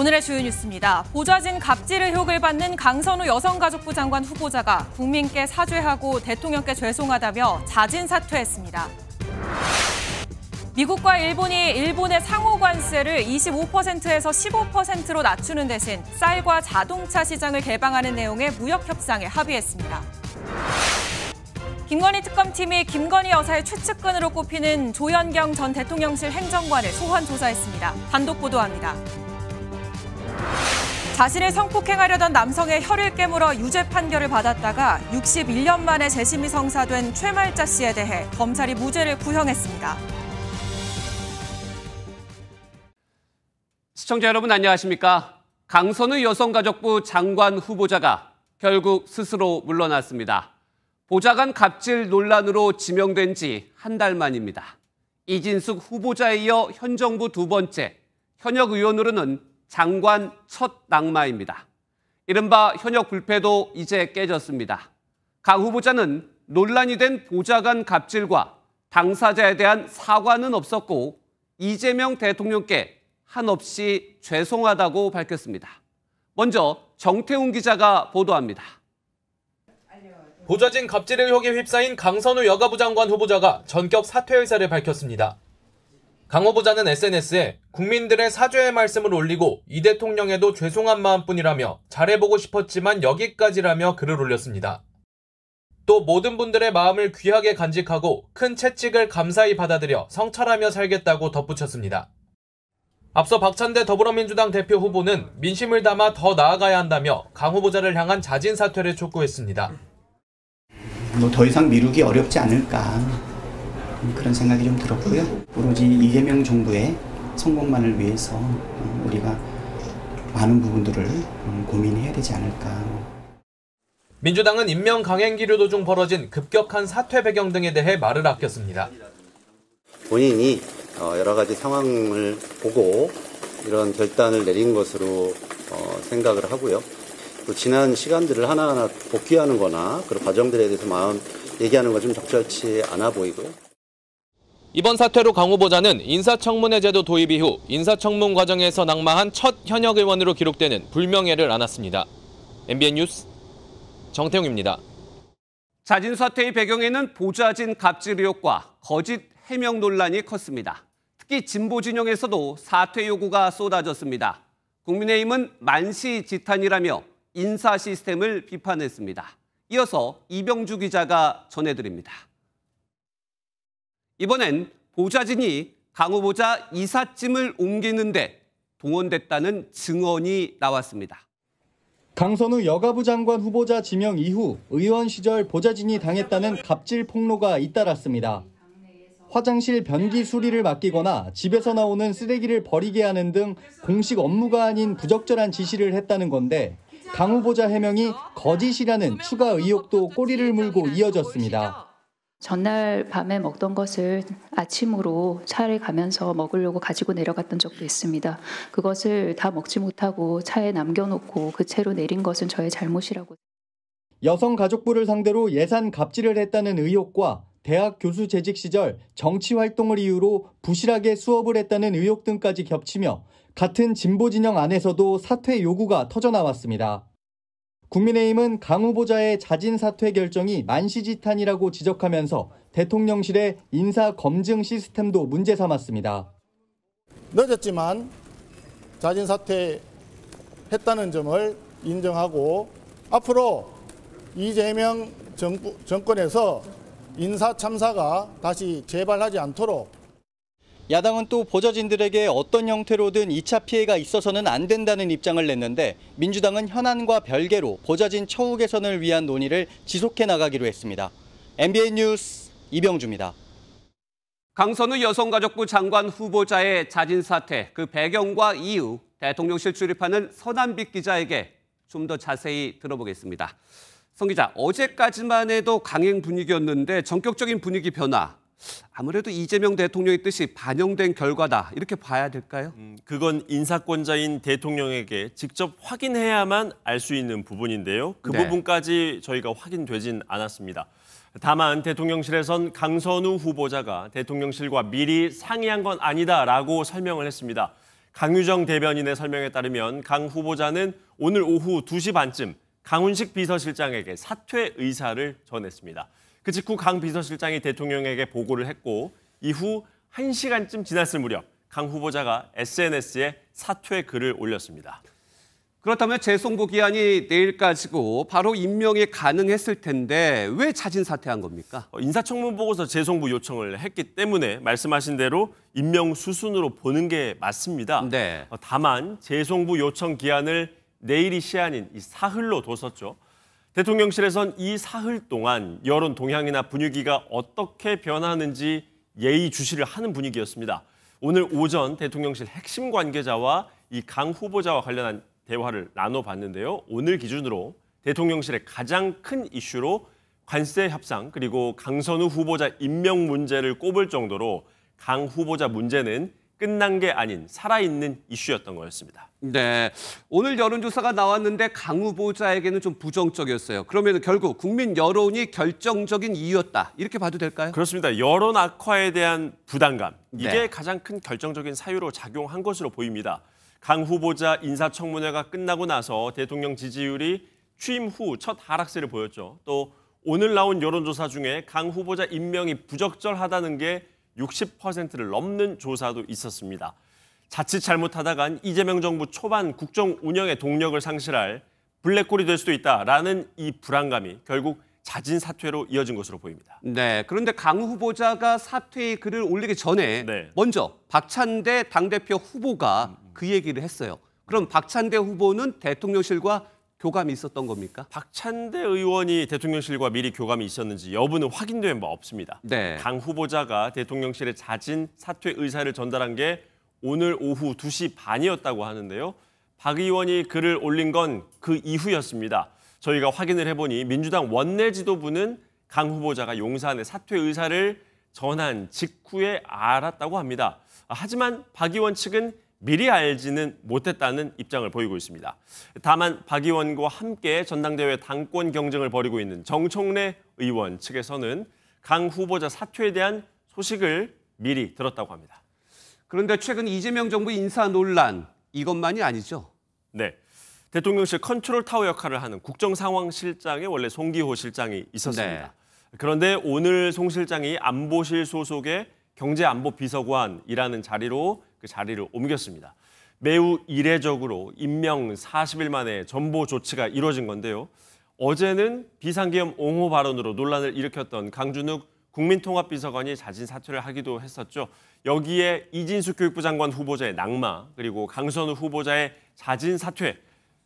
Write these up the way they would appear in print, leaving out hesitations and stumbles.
오늘의 주요 뉴스입니다. 보좌진 갑질 의혹을 받는 강선우 여성가족부 장관 후보자가 국민께 사죄하고 대통령께 죄송하다며 자진 사퇴했습니다. 미국과 일본이 일본의 상호 관세를 25%에서 15%로 낮추는 대신 쌀과 자동차 시장을 개방하는 내용의 무역 협상에 합의했습니다. 김건희 특검팀이 김건희 여사의 최측근으로 꼽히는 조현경 전 대통령실 행정관을 소환 조사했습니다. 단독 보도합니다. 자신을 성폭행하려던 남성의 혀를 깨물어 유죄 판결을 받았다가 61년 만에 재심이 성사된 최말자 씨에 대해 검찰이 무죄를 구형했습니다. 시청자 여러분 안녕하십니까? 강선우 여성가족부 장관 후보자가 결국 스스로 물러났습니다. 보좌관 갑질 논란으로 지명된 지 한 달 만입니다. 이진숙 후보자에 이어 현 정부 두 번째, 현역 의원으로는 장관 첫 낙마입니다. 이른바 현역 불패도 이제 깨졌습니다. 강 후보자는 논란이 된 보좌관 갑질과 당사자에 대한 사과는 없었고 이재명 대통령께 한없이 죄송하다고 밝혔습니다. 먼저 정태훈 기자가 보도합니다. 보좌진 갑질 의혹에 휩싸인 강선우 여가부 장관 후보자가 전격 사퇴 의사를 밝혔습니다. 강 후보자는 SNS에 국민들의 사죄의 말씀을 올리고 이 대통령에도 죄송한 마음뿐이라며 잘해보고 싶었지만 여기까지라며 글을 올렸습니다. 또 모든 분들의 마음을 귀하게 간직하고 큰 채찍을 감사히 받아들여 성찰하며 살겠다고 덧붙였습니다. 앞서 박찬대 더불어민주당 대표 후보는 민심을 담아 더 나아가야 한다며 강 후보자를 향한 자진 사퇴를 촉구했습니다. 더 이상 미루기 어렵지 않을까 그런 생각이 좀 들었고요. 오로지 이재명 정부의 성공만을 위해서 우리가 많은 부분들을 고민해야 되지 않을까. 민주당은 임명 강행 기류 중 벌어진 급격한 사퇴 배경 등에 대해 말을 아꼈습니다. 본인이 여러 가지 상황을 보고 이런 결단을 내린 것으로 생각을 하고요. 또 지난 시간들을 하나하나 복귀하는 거나 그런 과정들에 대해서 마음 얘기하는 건 좀 적절치 않아 보이고요. 이번 사퇴로 강 후보자는 인사청문회 제도 도입 이후 인사청문 과정에서 낙마한 첫 현역 의원으로 기록되는 불명예를 안았습니다. MBN 뉴스 정태웅입니다. 자진 사퇴의 배경에는 보좌진 갑질 의혹과 거짓 해명 논란이 컸습니다. 특히 진보 진영에서도 사퇴 요구가 쏟아졌습니다. 국민의힘은 만시지탄이라며 인사 시스템을 비판했습니다. 이어서 이병주 기자가 전해드립니다. 이번엔 보좌진이 강 후보자 이삿짐을 옮기는데 동원됐다는 증언이 나왔습니다. 강선우 여가부 장관 후보자 지명 이후 의원 시절 보좌진이 당했다는 갑질 폭로가 잇따랐습니다. 화장실 변기 수리를 맡기거나 집에서 나오는 쓰레기를 버리게 하는 등 공식 업무가 아닌 부적절한 지시를 했다는 건데 강 후보자 해명이 거짓이라는 추가 의혹도 꼬리를 물고 이어졌습니다. 전날 밤에 먹던 것을 아침으로 차를 가면서 먹으려고 가지고 내려갔던 적도 있습니다. 그것을 다 먹지 못하고 차에 남겨놓고 그 채로 내린 것은 저의 잘못이라고. 여성가족부를 상대로 예산 갑질을 했다는 의혹과 대학 교수 재직 시절 정치 활동을 이유로 부실하게 수업을 했다는 의혹 등까지 겹치며 같은 진보 진영 안에서도 사퇴 요구가 터져나왔습니다. 국민의힘은 강 후보자의 자진 사퇴 결정이 만시지탄이라고 지적하면서 대통령실의 인사 검증 시스템도 문제 삼았습니다. 늦었지만 자진 사퇴했다는 점을 인정하고 앞으로 이재명 정권에서 인사 참사가 다시 재발하지 않도록 야당은 또 보좌진들에게 어떤 형태로든 2차 피해가 있어서는 안 된다는 입장을 냈는데 민주당은 현안과 별개로 보좌진 처우 개선을 위한 논의를 지속해 나가기로 했습니다. MBN 뉴스 이병주입니다. 강선우 여성가족부 장관 후보자의 자진 사퇴, 그 배경과 이유, 대통령실 출입하는 서남빛 기자에게 좀 더 자세히 들어보겠습니다. 성 기자, 어제까지만 해도 강행 분위기였는데 전격적인 분위기 변화. 아무래도 이재명 대통령의 뜻이 반영된 결과다. 이렇게 봐야 될까요? 그건 인사권자인 대통령에게 직접 확인해야만 알 수 있는 부분인데요. 그 부분까지 저희가 확인되진 않았습니다. 다만 대통령실에선 강선우 후보자가 대통령실과 미리 상의한 건 아니다라고 설명을 했습니다. 강유정 대변인의 설명에 따르면 강 후보자는 오늘 오후 2시 반쯤 강훈식 비서실장에게 사퇴 의사를 전했습니다. 그 직후 강 비서실장이 대통령에게 보고를 했고 이후 1시간쯤 지났을 무렵 강 후보자가 SNS에 사퇴 글을 올렸습니다. 그렇다면 재송부 기한이 내일까지고 바로 임명이 가능했을 텐데 왜 자진 사퇴한 겁니까? 인사청문 보고서 재송부 요청을 했기 때문에 말씀하신 대로 임명 수순으로 보는 게 맞습니다. 네. 다만 재송부 요청 기한을 내일이 시한인 이 사흘로 뒀었죠. 대통령실에선 이 사흘 동안 여론 동향이나 분위기가 어떻게 변하는지 예의주시를 하는 분위기였습니다. 오늘 오전 대통령실 핵심 관계자와 이 강 후보자와 관련한 대화를 나눠봤는데요. 오늘 기준으로 대통령실의 가장 큰 이슈로 관세 협상 그리고 강선우 후보자 임명 문제를 꼽을 정도로 강 후보자 문제는 끝난 게 아닌 살아있는 이슈였던 거였습니다. 네, 오늘 여론조사가 나왔는데 강 후보자에게는 좀 부정적이었어요. 그러면 결국 국민 여론이 결정적인 이유였다. 이렇게 봐도 될까요? 그렇습니다. 여론 악화에 대한 부담감. 이게 네. 가장 큰 결정적인 사유로 작용한 것으로 보입니다. 강 후보자 인사청문회가 끝나고 나서 대통령 지지율이 취임 후 첫 하락세를 보였죠. 또 오늘 나온 여론조사 중에 강 후보자 임명이 부적절하다는 게 60%를 넘는 조사도 있었습니다. 자칫 잘못하다간 이재명 정부 초반 국정 운영의 동력을 상실할 블랙홀이 될 수도 있다라는 이 불안감이 결국 자진 사퇴로 이어진 것으로 보입니다. 네, 그런데 강 후보자가 사퇴의 글을 올리기 전에 네. 먼저 박찬대 당대표 후보가 그 얘기를 했어요. 그럼 박찬대 후보는 대통령실과 교감이 있었던 겁니까? 박찬대 의원이 대통령실과 미리 교감이 있었는지 여부는 확인된 바 없습니다. 네. 강 후보자가 대통령실에 자진 사퇴 의사를 전달한 게 오늘 오후 2시 반이었다고 하는데요. 박 의원이 글을 올린 건 그 이후였습니다. 저희가 확인을 해보니 민주당 원내 지도부는 강 후보자가 용산에 사퇴 의사를 전한 직후에 알았다고 합니다. 하지만 박 의원 측은 미리 알지는 못했다는 입장을 보이고 있습니다. 다만 박 의원과 함께 전당대회 당권 경쟁을 벌이고 있는 정청래 의원 측에서는 강 후보자 사퇴에 대한 소식을 미리 들었다고 합니다. 그런데 최근 이재명 정부 인사 논란 이것만이 아니죠? 네. 대통령실 컨트롤 타워 역할을 하는 국정상황실장에 원래 송기호 실장이 있었습니다. 네. 그런데 오늘 송 실장이 안보실 소속의 경제안보비서관이라는 자리로 그 자리를 옮겼습니다. 매우 이례적으로 임명 40일 만에 전보 조치가 이루어진 건데요. 어제는 비상계엄 옹호 발언으로 논란을 일으켰던 강준욱 국민통합비서관이 자진 사퇴를 하기도 했었죠. 여기에 이진숙 교육부 장관 후보자의 낙마, 그리고 강선우 후보자의 자진 사퇴,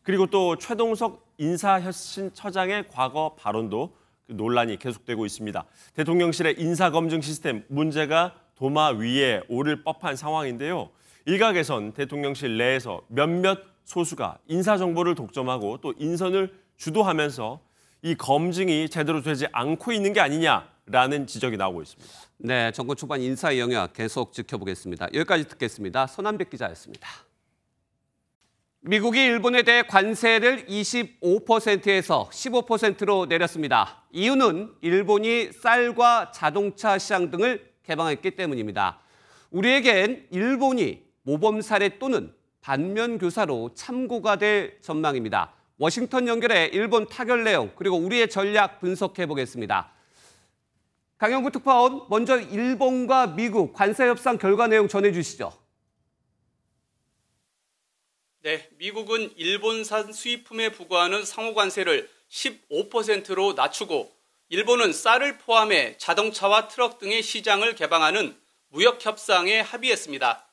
그리고 또 최동석 인사혁신처장의 과거 발언도 논란이 계속되고 있습니다. 대통령실의 인사검증 시스템 문제가 도마 위에 오를 법한 상황인데요. 일각에선 대통령실 내에서 몇몇 소수가 인사정보를 독점하고 또 인선을 주도하면서 이 검증이 제대로 되지 않고 있는 게 아니냐라는 지적이 나오고 있습니다. 네, 정권 초반 인사의 영향 계속 지켜보겠습니다. 여기까지 듣겠습니다. 손한백 기자였습니다. 미국이 일본에 대해 관세를 25%에서 15%로 내렸습니다. 이유는 일본이 쌀과 자동차 시장 등을 개방했기 때문입니다. 우리에겐 일본이 모범 사례 또는 반면 교사로 참고가 될 전망입니다. 워싱턴 연결해 일본 타결 내용 그리고 우리의 전략 분석해 보겠습니다. 강영구 특파원, 먼저 일본과 미국 관세 협상 결과 내용 전해주시죠. 네, 미국은 일본산 수입품에 부과하는 상호관세를 15%로 낮추고 일본은 쌀을 포함해 자동차와 트럭 등의 시장을 개방하는 무역협상에 합의했습니다.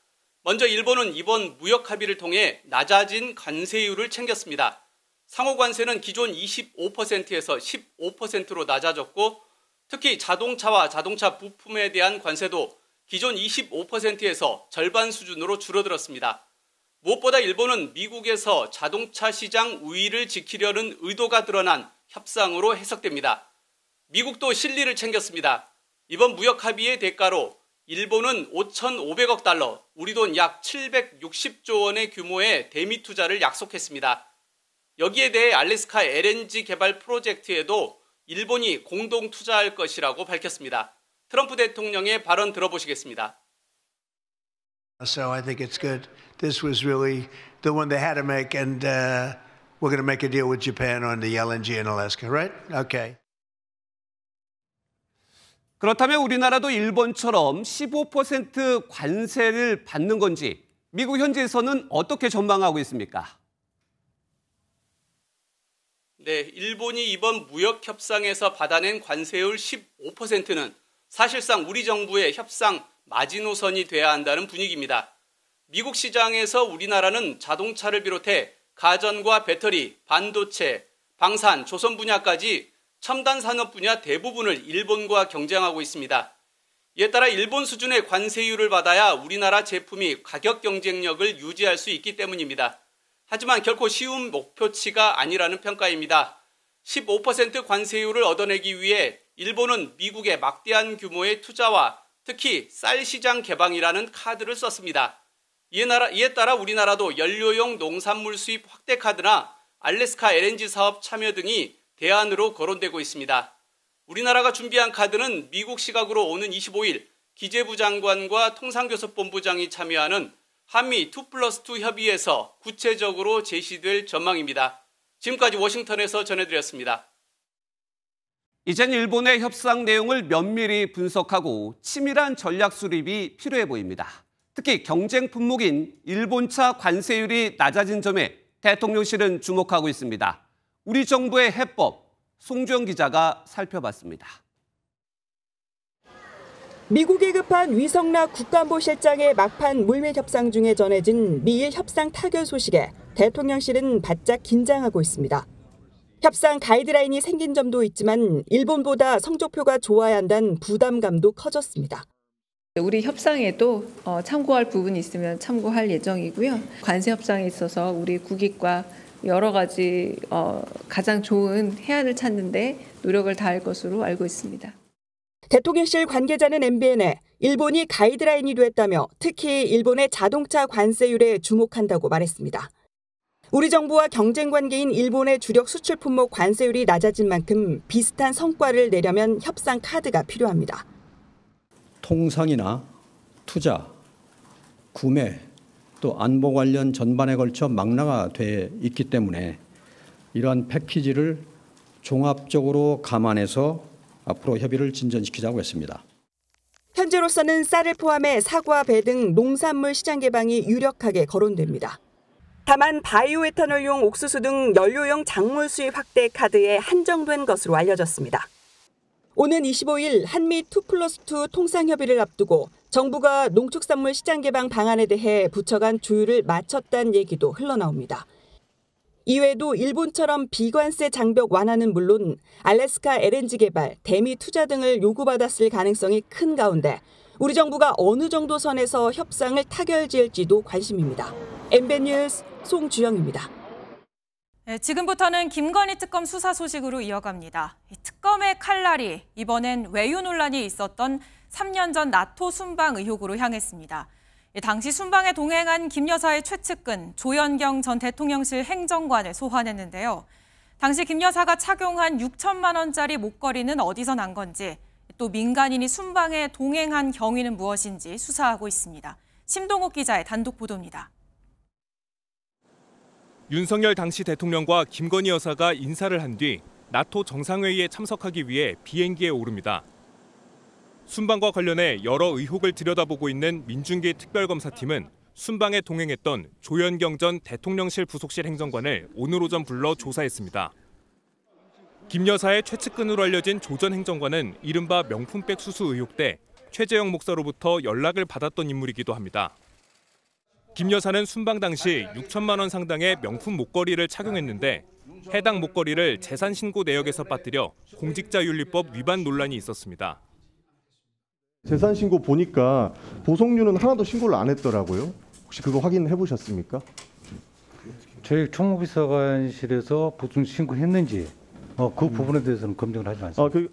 먼저 일본은 이번 무역합의를 통해 낮아진 관세율을 챙겼습니다. 상호관세는 기존 25%에서 15%로 낮아졌고 특히 자동차와 자동차 부품에 대한 관세도 기존 25%에서 절반 수준으로 줄어들었습니다. 무엇보다 일본은 미국에서 자동차 시장 우위를 지키려는 의도가 드러난 협상으로 해석됩니다. 미국도 실리를 챙겼습니다. 이번 무역 합의의 대가로 일본은 5,500억 달러, 우리 돈 약 760조 원의 규모의 대미 투자를 약속했습니다. 여기에 대해 알래스카 LNG 개발 프로젝트에도 일본이 공동 투자할 것이라고 밝혔습니다. 트럼프 대통령의 발언 들어보시겠습니다. So I think it's good. This was really the one they had to make, and we're going to make a deal with Japan on the LNG in Alaska, right? Okay. 그렇다면 우리나라도 일본처럼 15% 관세를 받는 건지 미국 현지에서는 어떻게 전망하고 있습니까? 네, 일본이 이번 무역 협상에서 받아낸 관세율 15%는 사실상 우리 정부의 협상 마지노선이 돼야 한다는 분위기입니다. 미국 시장에서 우리나라는 자동차를 비롯해 가전과 배터리, 반도체, 방산, 조선 분야까지 첨단 산업 분야 대부분을 일본과 경쟁하고 있습니다. 이에 따라 일본 수준의 관세율을 받아야 우리나라 제품이 가격 경쟁력을 유지할 수 있기 때문입니다. 하지만 결코 쉬운 목표치가 아니라는 평가입니다. 15% 관세율을 얻어내기 위해 일본은 미국의 막대한 규모의 투자와 특히 쌀 시장 개방이라는 카드를 썼습니다. 이에 따라 우리나라도 연료용 농산물 수입 확대 카드나 알래스카 LNG 사업 참여 등이 대안으로 거론되고 있습니다. 우리나라가 준비한 카드는 미국 시각으로 오는 25일 기재부 장관과 통상교섭본부장이 참여하는 한미 2+2 협의에서 구체적으로 제시될 전망입니다. 지금까지 워싱턴에서 전해드렸습니다. 이젠 일본의 협상 내용을 면밀히 분석하고 치밀한 전략 수립이 필요해 보입니다. 특히 경쟁 품목인 일본차 관세율이 낮아진 점에 대통령실은 주목하고 있습니다. 우리 정부의 해법, 송주영 기자가 살펴봤습니다. 미국이 급한 위성락 국가안보실장의 막판 물밑 협상 중에 전해진 미일 협상 타결 소식에 대통령실은 바짝 긴장하고 있습니다. 협상 가이드라인이 생긴 점도 있지만 일본보다 성적표가 좋아야 한다는 부담감도 커졌습니다. 우리 협상에도 참고할 부분이 있으면 참고할 예정이고요. 관세 협상에 있어서 우리 국익과 여러 가지 가장 좋은 해안을 찾는 데 노력을 다할 것으로 알고 있습니다. 대통령실 관계자는 MBN에 일본이 가이드라인이 됐다며 특히 일본의 자동차 관세율에 주목한다고 말했습니다. 우리 정부와 경쟁 관계인 일본의 주력 수출 품목 관세율이 낮아진 만큼 비슷한 성과를 내려면 협상 카드가 필요합니다. 통상이나 투자, 구매, 또 안보 관련 전반에 걸쳐 망라가 돼 있기 때문에 이러한 패키지를 종합적으로 감안해서 앞으로 협의를 진전시키자고 했습니다. 현재로서는 쌀을 포함해 사과, 배 등 농산물 시장 개방이 유력하게 거론됩니다. 다만 바이오에탄올용 옥수수 등 연료용 작물 수입 확대 카드에 한정된 것으로 알려졌습니다. 오는 25일 한미 2+2 통상협의를 앞두고 정부가 농축산물 시장 개방 방안에 대해 부처 간 조율을 마쳤다는 얘기도 흘러나옵니다. 이외에도 일본처럼 비관세 장벽 완화는 물론 알래스카 LNG 개발, 대미 투자 등을 요구받았을 가능성이 큰 가운데 우리 정부가 어느 정도 선에서 협상을 타결지을지도 관심입니다. MBN 뉴스 송주영입니다. 네, 지금부터는 김건희 특검 수사 소식으로 이어갑니다. 특검의 칼날이 이번엔 외유 논란이 있었던 3년 전 나토 순방 의혹으로 향했습니다. 당시 순방에 동행한 김 여사의 최측근 조연경 전 대통령실 행정관을 소환했는데요. 당시 김 여사가 착용한 6천만 원짜리 목걸이는 어디서 난 건지, 또 민간인이 순방에 동행한 경위는 무엇인지 수사하고 있습니다. 심동욱 기자의 단독 보도입니다. 윤석열 당시 대통령과 김건희 여사가 인사를 한 뒤 나토 정상회의에 참석하기 위해 비행기에 오릅니다. 순방과 관련해 여러 의혹을 들여다보고 있는 민중기 특별검사팀은 순방에 동행했던 조연경 전 대통령실 부속실 행정관을 오늘 오전 불러 조사했습니다. 김 여사의 최측근으로 알려진 조 전 행정관은 이른바 명품백 수수 의혹 때 최재형 목사로부터 연락을 받았던 인물이기도 합니다. 김 여사는 순방 당시 6천만 원 상당의 명품 목걸이를 착용했는데 해당 목걸이를 재산신고 내역에서 빠뜨려 공직자윤리법 위반 논란이 있었습니다. 재산신고 보니까 보석류는 하나도 신고를 안 했더라고요. 혹시 그거 확인해 보셨습니까? 저희 총무비서관실에서 보증 신고했는지 그 부분에 대해서는 검증을 하지 않습니다.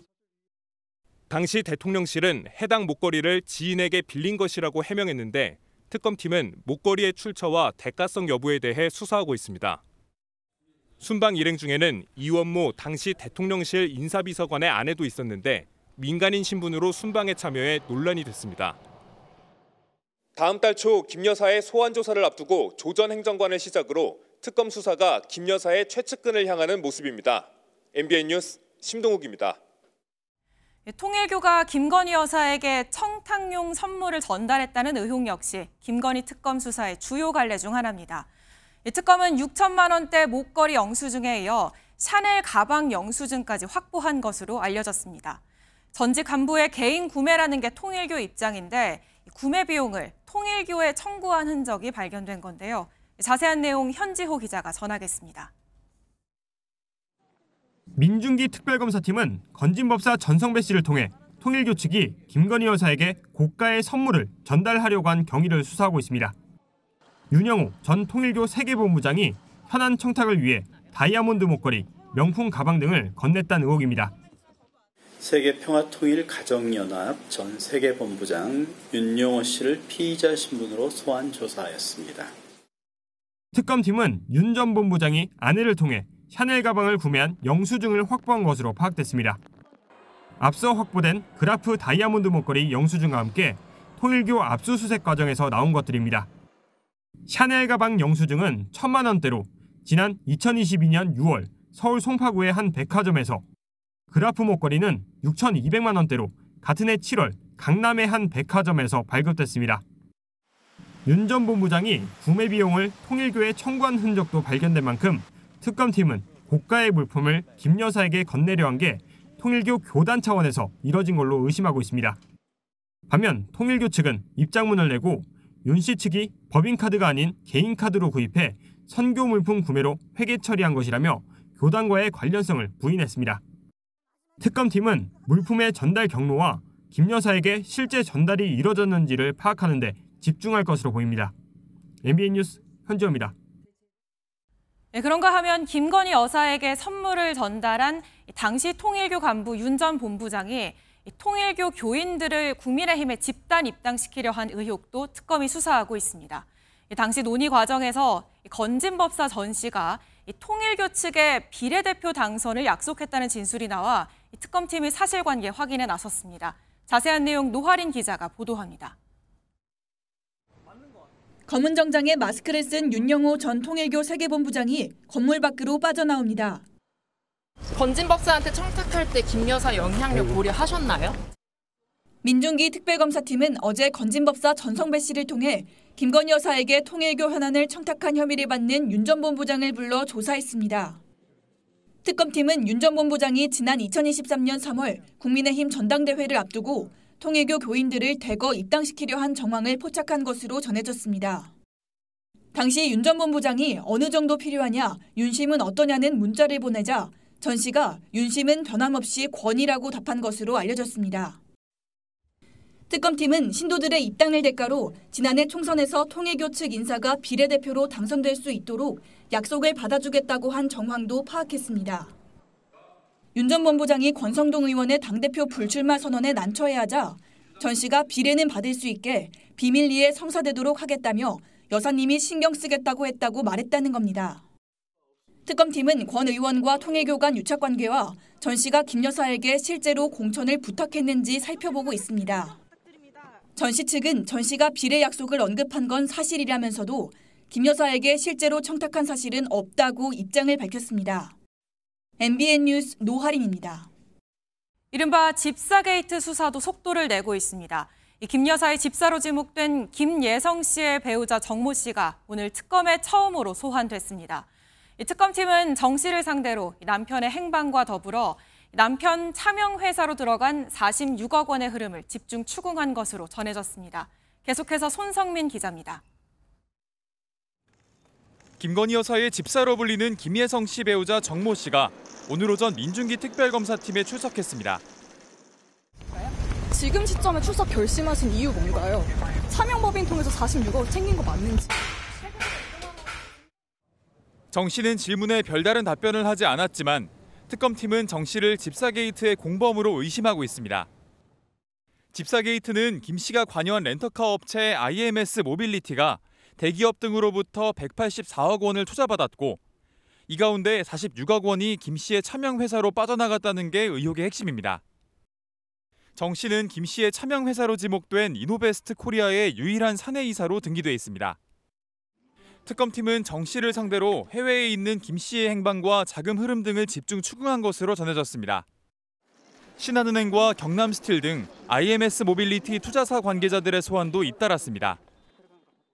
당시 대통령실은 해당 목걸이를 지인에게 빌린 것이라고 해명했는데 특검팀은 목걸이의 출처와 대가성 여부에 대해 수사하고 있습니다. 순방 일행 중에는 이원모 당시 대통령실 인사비서관의 아내도 있었는데 민간인 신분으로 순방에 참여해 논란이 됐습니다. 다음 달 초 김 여사의 소환 조사를 앞두고 조전 행정관을 시작으로 특검 수사가 김 여사의 최측근을 향하는 모습입니다. MBN 뉴스 심동욱입니다. 통일교가 김건희 여사에게 청탁용 선물을 전달했다는 의혹 역시 김건희 특검 수사의 주요 갈래 중 하나입니다. 이 특검은 6천만 원대 목걸이 영수증에 이어 샤넬 가방 영수증까지 확보한 것으로 알려졌습니다. 전직 간부의 개인 구매라는 게 통일교 입장인데 구매 비용을 통일교에 청구한 흔적이 발견된 건데요. 자세한 내용 현지호 기자가 전하겠습니다. 민중기 특별검사팀은 건진법사 전성배 씨를 통해 통일교 측이 김건희 여사에게 고가의 선물을 전달하려고 한 경위를 수사하고 있습니다. 윤영호 전 통일교 세계본부장이 현안 청탁을 위해 다이아몬드 목걸이, 명품 가방 등을 건넸다는 의혹입니다. 세계평화통일가정연합 전 세계본부장 윤영호 씨를 피의자 신분으로 소환 조사하였습니다. 특검팀은 윤 전 본부장이 아내를 통해 샤넬 가방을 구매한 영수증을 확보한 것으로 파악됐습니다. 앞서 확보된 그라프 다이아몬드 목걸이 영수증과 함께 통일교 압수수색 과정에서 나온 것들입니다. 샤넬 가방 영수증은 1,000만 원대로 지난 2022년 6월 서울 송파구의 한 백화점에서, 그라프 목걸이는 6,200만 원대로 같은 해 7월 강남의 한 백화점에서 발급됐습니다. 윤 전 본부장이 구매 비용을 통일교에 청구한 흔적도 발견된 만큼 특검팀은 고가의 물품을 김 여사에게 건네려 한 게 통일교 교단 차원에서 이뤄진 걸로 의심하고 있습니다. 반면 통일교 측은 입장문을 내고 윤 씨 측이 법인카드가 아닌 개인카드로 구입해 선교 물품 구매로 회계 처리한 것이라며 교단과의 관련성을 부인했습니다. 특검팀은 물품의 전달 경로와 김 여사에게 실제 전달이 이뤄졌는지를 파악하는 데 집중할 것으로 보입니다. MBN 뉴스 현지호입니다. 그런가 하면 김건희 여사에게 선물을 전달한 당시 통일교 간부 윤 전 본부장이 통일교 교인들을 국민의힘에 집단 입당시키려 한 의혹도 특검이 수사하고 있습니다. 당시 논의 과정에서 건진법사 전 씨가 통일교 측의 비례대표 당선을 약속했다는 진술이 나와 특검팀이 사실관계 확인에 나섰습니다. 자세한 내용 노화린 기자가 보도합니다. 검은 정장에 마스크를 쓴 윤영호 전 통일교 세계본부장이 건물 밖으로 빠져나옵니다. 건진법사한테 청탁할 때 김 여사 영향력 고려하셨나요? 민중기 특별검사팀은 어제 건진법사 전성배 씨를 통해 김건희 여사에게 통일교 현안을 청탁한 혐의를 받는 윤 전 본부장을 불러 조사했습니다. 특검팀은 윤 전 본부장이 지난 2023년 3월 국민의힘 전당대회를 앞두고 통일교 교인들을 대거 입당시키려 한 정황을 포착한 것으로 전해졌습니다. 당시 윤 전 본부장이 어느 정도 필요하냐, 윤심은 어떠냐는 문자를 보내자 전 씨가 윤심은 변함없이 권이라고 답한 것으로 알려졌습니다. 특검팀은 신도들의 입당을 대가로 지난해 총선에서 통일교 측 인사가 비례대표로 당선될 수 있도록 약속을 받아주겠다고 한 정황도 파악했습니다. 윤 전 본부장이 권성동 의원의 당대표 불출마 선언에 난처해하자 전 씨가 비례는 받을 수 있게 비밀리에 성사되도록 하겠다며 여사님이 신경 쓰겠다고 했다고 말했다는 겁니다. 특검팀은 권 의원과 통일교 간 유착관계와 전 씨가 김 여사에게 실제로 공천을 부탁했는지 살펴보고 있습니다. 전 씨 측은 전 씨가 비례 약속을 언급한 건 사실이라면서도 김 여사에게 실제로 청탁한 사실은 없다고 입장을 밝혔습니다. MBN 뉴스 노하린입니다. 이른바 집사 게이트 수사도 속도를 내고 있습니다. 김 여사의 집사로 지목된 김예성 씨의 배우자 정모 씨가 오늘 특검에 처음으로 소환됐습니다. 특검팀은 정 씨를 상대로 남편의 행방과 더불어 남편 차명회사로 들어간 46억 원의 흐름을 집중 추궁한 것으로 전해졌습니다. 계속해서 손성민 기자입니다. 김건희 여사의 집사로 불리는 김예성 씨 배우자 정모 씨가 오늘 오전 민중기 특별검사팀에 출석했습니다. 지금 시점에 출석 결심하신 이유 뭔가요? 차명법인 통해서 46억 챙긴 거 맞는지. 정 씨는 질문에 별다른 답변을 하지 않았지만 특검팀은 정 씨를 집사 게이트의 공범으로 의심하고 있습니다. 집사 게이트는 김 씨가 관여한 렌터카 업체 IMS 모빌리티가 대기업 등으로부터 184억 원을 투자받았고 이 가운데 46억 원이 김 씨의 차명회사로 빠져나갔다는 게 의혹의 핵심입니다. 정 씨는 김 씨의 차명 회사로 지목된 이노베스트 코리아의 유일한 사내 이사로 등기돼 있습니다. 특검팀은 정 씨를 상대로 해외에 있는 김 씨의 행방과 자금 흐름 등을 집중 추궁한 것으로 전해졌습니다. 신한은행과 경남스틸 등 IMS 모빌리티 투자사 관계자들의 소환도 잇따랐습니다.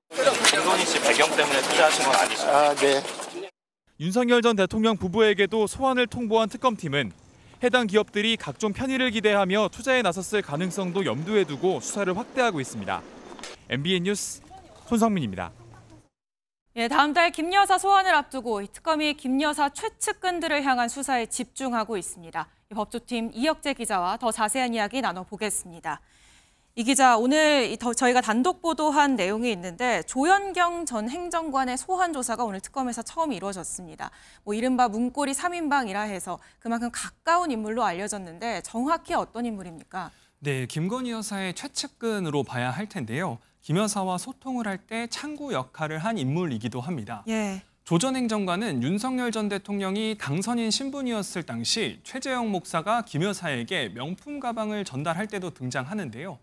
김건희 씨 배경 때문에 투자하신 건 아니시죠? 네. 윤석열 전 대통령 부부에게도 소환을 통보한 특검팀은 해당 기업들이 각종 편의를 기대하며 투자에 나섰을 가능성도 염두에 두고 수사를 확대하고 있습니다. MBN 뉴스 손성민입니다. 예, 다음 달 김 여사 소환을 앞두고 특검이 김 여사 최측근들을 향한 수사에 집중하고 있습니다. 법조팀 이혁재 기자와 더 자세한 이야기 나눠보겠습니다. 이 기자, 오늘 저희가 단독 보도한 내용이 있는데 조현경 전 행정관의 소환 조사가 오늘 특검에서 처음 이루어졌습니다. 이른바 문고리 3인방이라 해서 그만큼 가까운 인물로 알려졌는데 정확히 어떤 인물입니까? 네, 김건희 여사의 최측근으로 봐야 할 텐데요. 김 여사와 소통을 할 때 창구 역할을 한 인물이기도 합니다. 예. 조 전 행정관은 윤석열 전 대통령이 당선인 신분이었을 당시 최재형 목사가 김 여사에게 명품 가방을 전달할 때도 등장하는데요.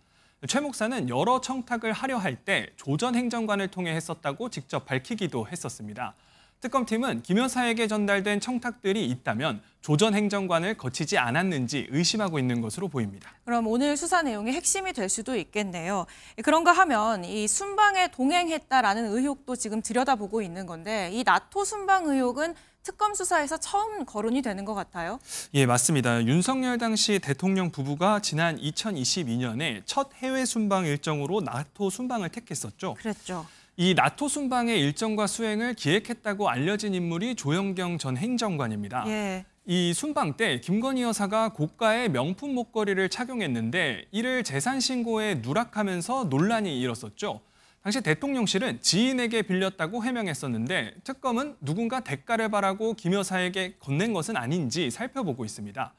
최 목사는 여러 청탁을 하려 할 때 조 전 행정관을 통해 했었다고 직접 밝히기도 했었습니다. 특검팀은 김 여사에게 전달된 청탁들이 있다면 조 전 행정관을 거치지 않았는지 의심하고 있는 것으로 보입니다. 그럼 오늘 수사 내용의 핵심이 될 수도 있겠네요. 그런가 하면 이 순방에 동행했다라는 의혹도 지금 들여다보고 있는 건데 이 나토 순방 의혹은 특검 수사에서 처음 거론이 되는 것 같아요. 예, 맞습니다. 윤석열 당시 대통령 부부가 지난 2022년에 첫 해외 순방 일정으로 나토 순방을 택했었죠. 그랬죠. 이 나토 순방의 일정과 수행을 기획했다고 알려진 인물이 조현경 전 행정관입니다. 예. 이 순방 때 김건희 여사가 고가의 명품 목걸이를 착용했는데 이를 재산 신고에 누락하면서 논란이 일었었죠. 당시 대통령실은 지인에게 빌렸다고 해명했었는데 특검은 누군가 대가를 바라고 김 여사에게 건넨 것은 아닌지 살펴보고 있습니다.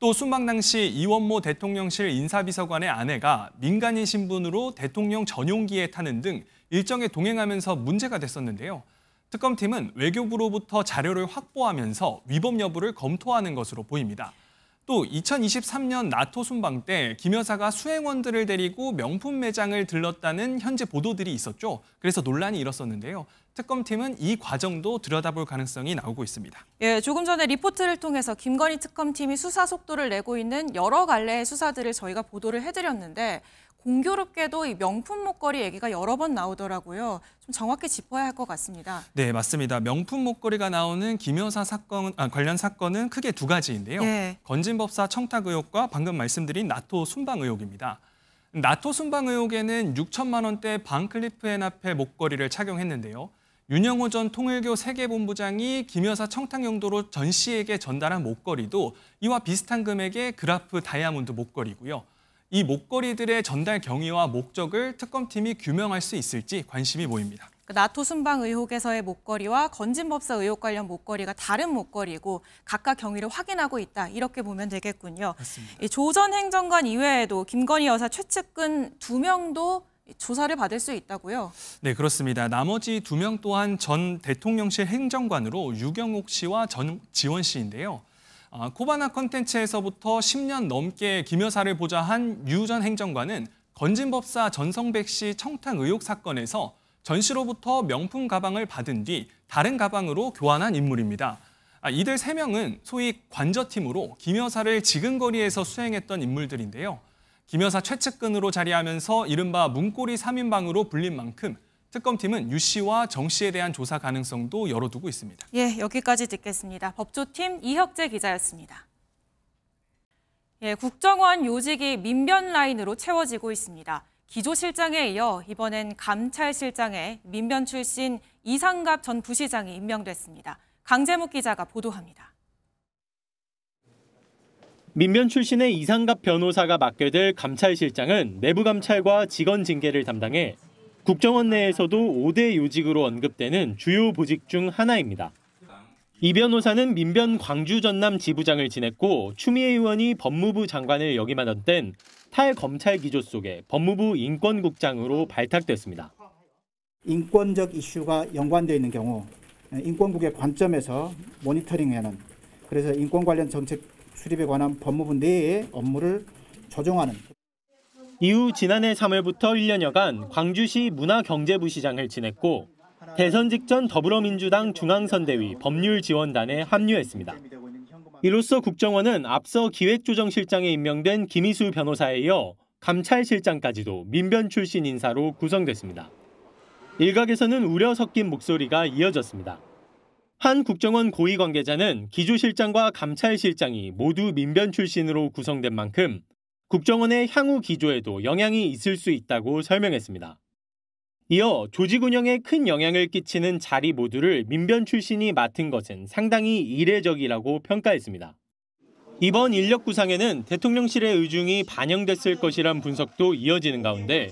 또 순방 당시 이원모 대통령실 인사비서관의 아내가 민간인 신분으로 대통령 전용기에 타는 등 일정에 동행하면서 문제가 됐었는데요. 특검팀은 외교부로부터 자료를 확보하면서 위법 여부를 검토하는 것으로 보입니다. 또 2023년 나토 순방 때 김 여사가 수행원들을 데리고 명품 매장을 들렀다는 현재 보도들이 있었죠. 그래서 논란이 일었었는데요. 특검팀은 이 과정도 들여다볼 가능성이 나오고 있습니다. 예, 조금 전에 리포트를 통해서 김건희 특검팀이 수사 속도를 내고 있는 여러 갈래의 수사들을 저희가 보도를 해드렸는데 공교롭게도 이 명품 목걸이 얘기가 여러 번 나오더라고요. 좀 정확히 짚어야 할 것 같습니다. 네, 맞습니다. 명품 목걸이가 나오는 김 여사 관련 사건은 크게 두 가지인데요. 예. 건진법사 청탁 의혹과 방금 말씀드린 나토 순방 의혹입니다. 나토 순방 의혹에는 6천만 원대 반클리프 앤 앞에 목걸이를 착용했는데요. 윤영호 전 통일교 세계본부장이 김 여사 청탁 용도로 전 씨에게 전달한 목걸이도 이와 비슷한 금액의 그라프 다이아몬드 목걸이고요. 이 목걸이들의 전달 경위와 목적을 특검팀이 규명할 수 있을지 관심이 모입니다. 나토 순방 의혹에서의 목걸이와 건진법사 의혹 관련 목걸이가 다른 목걸이고 각각 경위를 확인하고 있다. 이렇게 보면 되겠군요. 조 전 행정관 이외에도 김건희 여사 최측근 2명도 조사를 받을 수 있다고요? 네, 그렇습니다. 나머지 2명 또한 전 대통령실 행정관으로 유경옥 씨와 전지원 씨인데요. 코바나 컨텐츠에서부터 10년 넘게 김 여사를 보좌한 유 전 행정관은 건진법사 전성백 씨 청탁 의혹 사건에서 전 씨로부터 명품 가방을 받은 뒤 다른 가방으로 교환한 인물입니다. 이들 3명은 소위 관저팀으로 김 여사를 지근거리에서 수행했던 인물들인데요. 김 여사 최측근으로 자리하면서 이른바 문고리 3인방으로 불린 만큼 특검팀은 유 씨와 정 씨에 대한 조사 가능성도 열어두고 있습니다. 예, 여기까지 듣겠습니다. 법조팀 이혁재 기자였습니다. 예, 국정원 요직이 민변 라인으로 채워지고 있습니다. 기조실장에 이어 이번엔 감찰실장에 민변 출신 이상갑 전 부시장이 임명됐습니다. 강재묵 기자가 보도합니다. 민변 출신의 이상갑 변호사가 맡게 될 감찰실장은 내부감찰과 직원 징계를 담당해 국정원 내에서도 5대 요직으로 언급되는 주요 보직 중 하나입니다. 이 변호사는 민변 광주 전남 지부장을 지냈고 추미애 의원이 법무부 장관을 역임하던 땐 탈검찰 기조 속에 법무부 인권국장으로 발탁됐습니다. 인권적 이슈가 연관되어 있는 경우 인권국의 관점에서 모니터링하는, 그래서 인권 관련 정책 수립에 관한 법무부 내의 업무를 조정하는. 이후 지난해 3월부터 1년여간 광주시 문화경제부시장을 지냈고 대선 직전 더불어민주당 중앙선대위 법률지원단에 합류했습니다. 이로써 국정원은 앞서 기획조정실장에 임명된 김희수 변호사에 이어 감찰실장까지도 민변 출신 인사로 구성됐습니다. 일각에서는 우려 섞인 목소리가 이어졌습니다. 한 국정원 고위 관계자는 기조실장과 감찰실장이 모두 민변 출신으로 구성된 만큼 국정원의 향후 기조에도 영향이 있을 수 있다고 설명했습니다. 이어 조직 운영에 큰 영향을 끼치는 자리 모두를 민변 출신이 맡은 것은 상당히 이례적이라고 평가했습니다. 이번 인력 구상에는 대통령실의 의중이 반영됐을 것이란 분석도 이어지는 가운데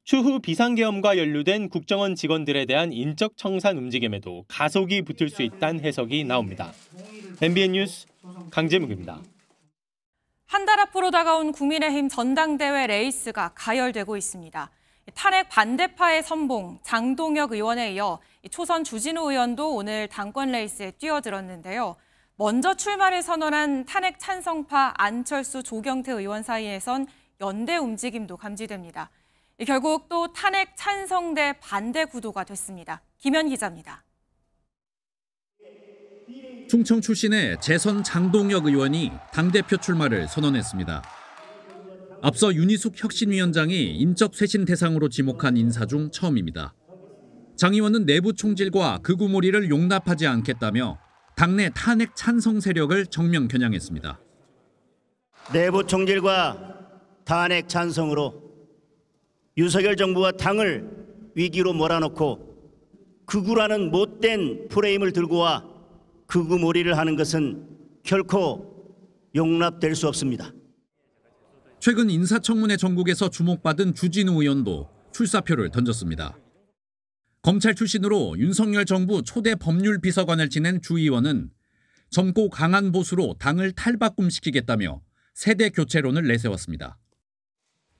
추후 비상계엄과 연루된 국정원 직원들에 대한 인적 청산 움직임에도 가속이 붙을 수 있다는 해석이 나옵니다. MBN 뉴스 강재묵입니다. 한 달 앞으로 다가온 국민의힘 전당대회 레이스가 가열되고 있습니다. 탄핵 반대파의 선봉 장동혁 의원에 이어 초선 주진우 의원도 오늘 당권 레이스에 뛰어들었는데요. 먼저 출마를 선언한 탄핵 찬성파 안철수, 조경태 의원 사이에선 연대 움직임도 감지됩니다. 결국 또 탄핵 찬성 대 반대 구도가 됐습니다. 김현 기자입니다. 충청 출신의 재선 장동혁 의원이 당대표 출마를 선언했습니다. 앞서 윤희숙 혁신위원장이 인적 쇄신 대상으로 지목한 인사 중 처음입니다. 장 의원은 내부 총질과 극우몰이를 용납하지 않겠다며 당내 탄핵 찬성 세력을 정면 겨냥했습니다. 내부 총질과 탄핵 찬성으로 윤석열 정부와 당을 위기로 몰아넣고 극우라는 못된 프레임을 들고 와 극우몰이를 하는 것은 결코 용납될 수 없습니다. 최근 인사청문회 전국에서 주목받은 주진우 의원도 출사표를 던졌습니다. 검찰 출신으로 윤석열 정부 초대 법률 비서관을 지낸 주 의원은 젊고 강한 보수로 당을 탈바꿈시키겠다며 세대 교체론을 내세웠습니다.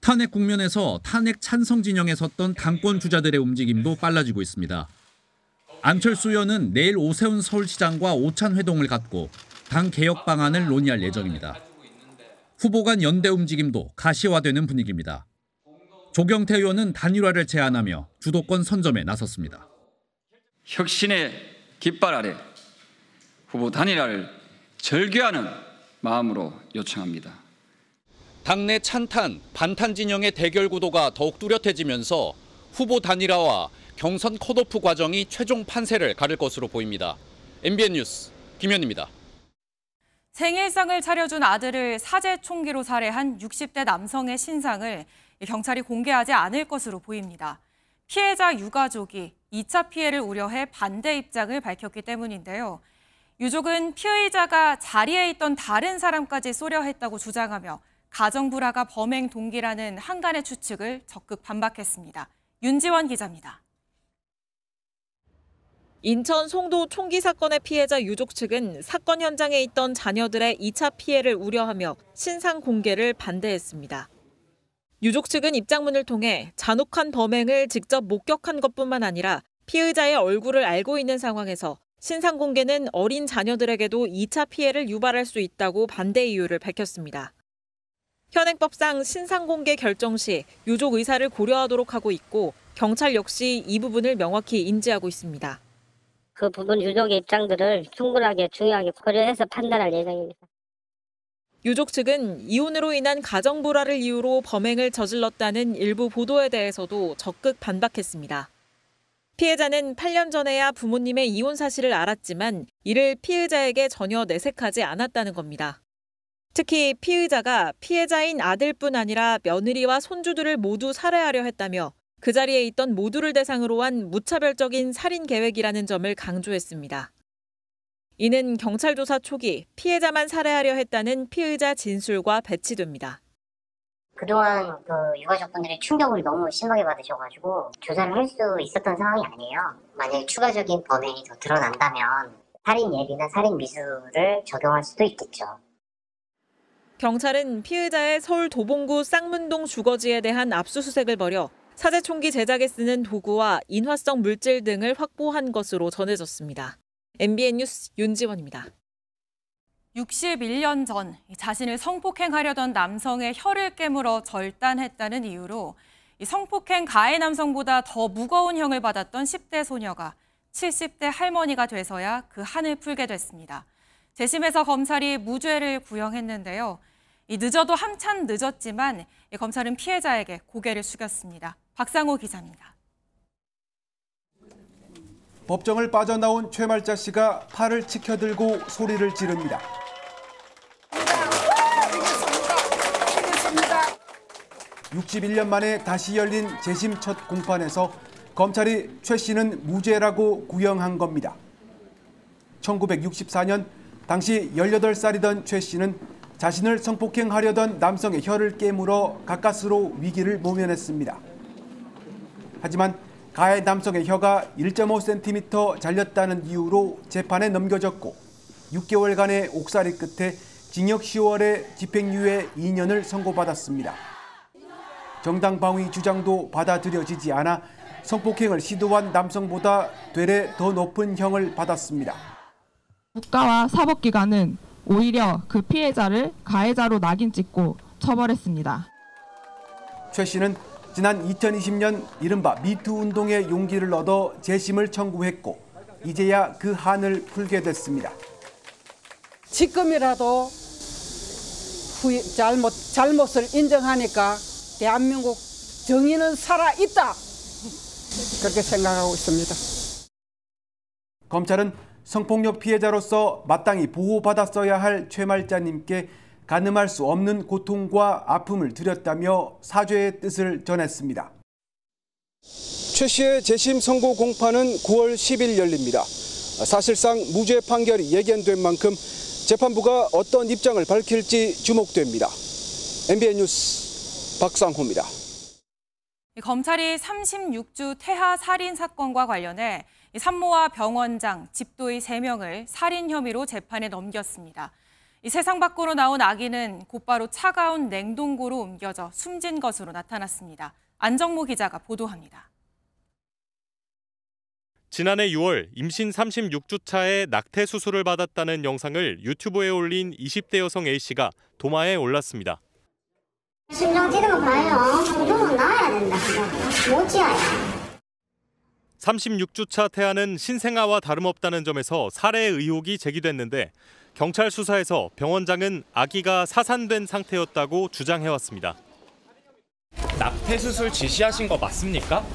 탄핵 국면에서 탄핵 찬성 진영에 섰던 당권 주자들의 움직임도 빨라지고 있습니다. 안철수 의원은 내일 오세훈 서울시장과 오찬 회동을 갖고 당 개혁 방안을 논의할 예정입니다. 후보 간 연대 움직임도 가시화되는 분위기입니다. 조경태 의원은 단일화를 제안하며 주도권 선점에 나섰습니다. 혁신의 깃발 아래 후보 단일화를 절규하는 마음으로 요청합니다. 당내 찬탄, 반탄 진영의 대결 구도가 더욱 뚜렷해지면서 후보 단일화와 경선 컷오프 과정이 최종 판세를 가를 것으로 보입니다. MBN 뉴스 김현입니다. 생일상을 차려준 아들을 사제 총기로 살해한 60대 남성의 신상을 경찰이 공개하지 않을 것으로 보입니다. 피해자 유가족이 2차 피해를 우려해 반대 입장을 밝혔기 때문인데요. 유족은 피의자가 자리에 있던 다른 사람까지 쏘려 했다고 주장하며 가정 불화가 범행 동기라는 한간의 추측을 적극 반박했습니다. 윤지원 기자입니다. 인천 송도 총기 사건의 피해자 유족 측은 사건 현장에 있던 자녀들의 2차 피해를 우려하며 신상 공개를 반대했습니다. 유족 측은 입장문을 통해 잔혹한 범행을 직접 목격한 것뿐만 아니라 피의자의 얼굴을 알고 있는 상황에서 신상 공개는 어린 자녀들에게도 2차 피해를 유발할 수 있다고 반대 이유를 밝혔습니다. 현행법상 신상 공개 결정 시 유족 의사를 고려하도록 하고 있고 경찰 역시 이 부분을 명확히 인지하고 있습니다. 그 부분 유족의 입장들을 충분하게 중요하게 고려해서 판단할 예정입니다. 유족 측은 이혼으로 인한 가정 불화를 이유로 범행을 저질렀다는 일부 보도에 대해서도 적극 반박했습니다. 피해자는 8년 전에야 부모님의 이혼 사실을 알았지만 이를 피의자에게 전혀 내색하지 않았다는 겁니다. 특히 피의자가 피해자인 아들뿐 아니라 며느리와 손주들을 모두 살해하려 했다며 그 자리에 있던 모두를 대상으로 한 무차별적인 살인 계획이라는 점을 강조했습니다. 이는 경찰 조사 초기 피해자만 살해하려 했다는 피의자 진술과 배치됩니다. 그동안 유가족분들이 충격을 너무 심하게 받으셔가지고 조사를 할 수 있었던 상황이 아니에요. 만약에 추가적인 범행이 더 드러난다면 살인 예비나 살인 미수를 적용할 수도 있겠죠. 경찰은 피의자의 서울 도봉구 쌍문동 주거지에 대한 압수수색을 벌여 사제 총기 제작에 쓰는 도구와 인화성 물질 등을 확보한 것으로 전해졌습니다. MBN 뉴스 윤지원입니다. 61년 전 자신을 성폭행하려던 남성의 혀를 깨물어 절단했다는 이유로 성폭행 가해 남성보다 더 무거운 형을 받았던 10대 소녀가 70대 할머니가 돼서야 그 한을 풀게 됐습니다. 재심에서 검찰이 무죄를 구형했는데요. 늦어도 한참 늦었지만 검찰은 피해자에게 고개를 숙였습니다. 박상호 기자입니다. 법정을 빠져나온 최말자 씨가 팔을 치켜들고 소리를 지릅니다. 61년 만에 다시 열린 재심 첫 공판에서 검찰이 최 씨는 무죄라고 구형한 겁니다. 1964년 당시 18살이던 최 씨는 자신을 성폭행하려던 남성의 혀를 깨물어 가까스로 위기를 모면했습니다. 하지만 가해 남성의 혀가 1.5cm 잘렸다는 이유로 재판에 넘겨졌고 6개월간의 옥살이 끝에 징역 10월에 집행유예 2년을 선고받았습니다. 정당 방위 주장도 받아들여지지 않아 성폭행을 시도한 남성보다 되레 더 높은 형을 받았습니다. 국가와 사법기관은 오히려 그 피해자를 가해자로 낙인 찍고 처벌했습니다. 최 씨는 지난 2020년 이른바 미투 운동의 용기를 얻어 재심을 청구했고 이제야 그 한을 풀게 됐습니다. 지금이라도 잘못을 인정하니까 대한민국 정의는 살아있다. 그렇게 생각하고 있습니다. 검찰은 성폭력 피해자로서 마땅히 보호받았어야 할 최말자님께 가늠할 수 없는 고통과 아픔을 드렸다며 사죄의 뜻을 전했습니다. 최 씨의 재심 선고 공판은 9월 10일 열립니다. 사실상 무죄 판결이 예견된 만큼 재판부가 어떤 입장을 밝힐지 주목됩니다. MBN 뉴스 박상호입니다. 검찰이 36주 태아 살인 사건과 관련해 산모와 병원장, 집도의 3명을 살인 혐의로 재판에 넘겼습니다. 세상 밖으로 나온 아기는 곧바로 차가운 냉동고로 옮겨져 숨진 것으로 나타났습니다. 안정모 기자가 보도합니다. 지난해 6월 임신 36주 차에 낙태 수술을 받았다는 영상을 유튜브에 올린 20대 여성 A씨가 도마에 올랐습니다. 심장 뛰는 거 봐요. 정도는 나아야 된다. 못 지어요. 36주 차 태아는 신생아와 다름없다는 점에서 살해 의혹이 제기됐는데 경찰 수사에서 병원장은 아기가 사산된 상태였다고 주장해왔습니다. 낙태 수술 지시하신 거 맞습니까?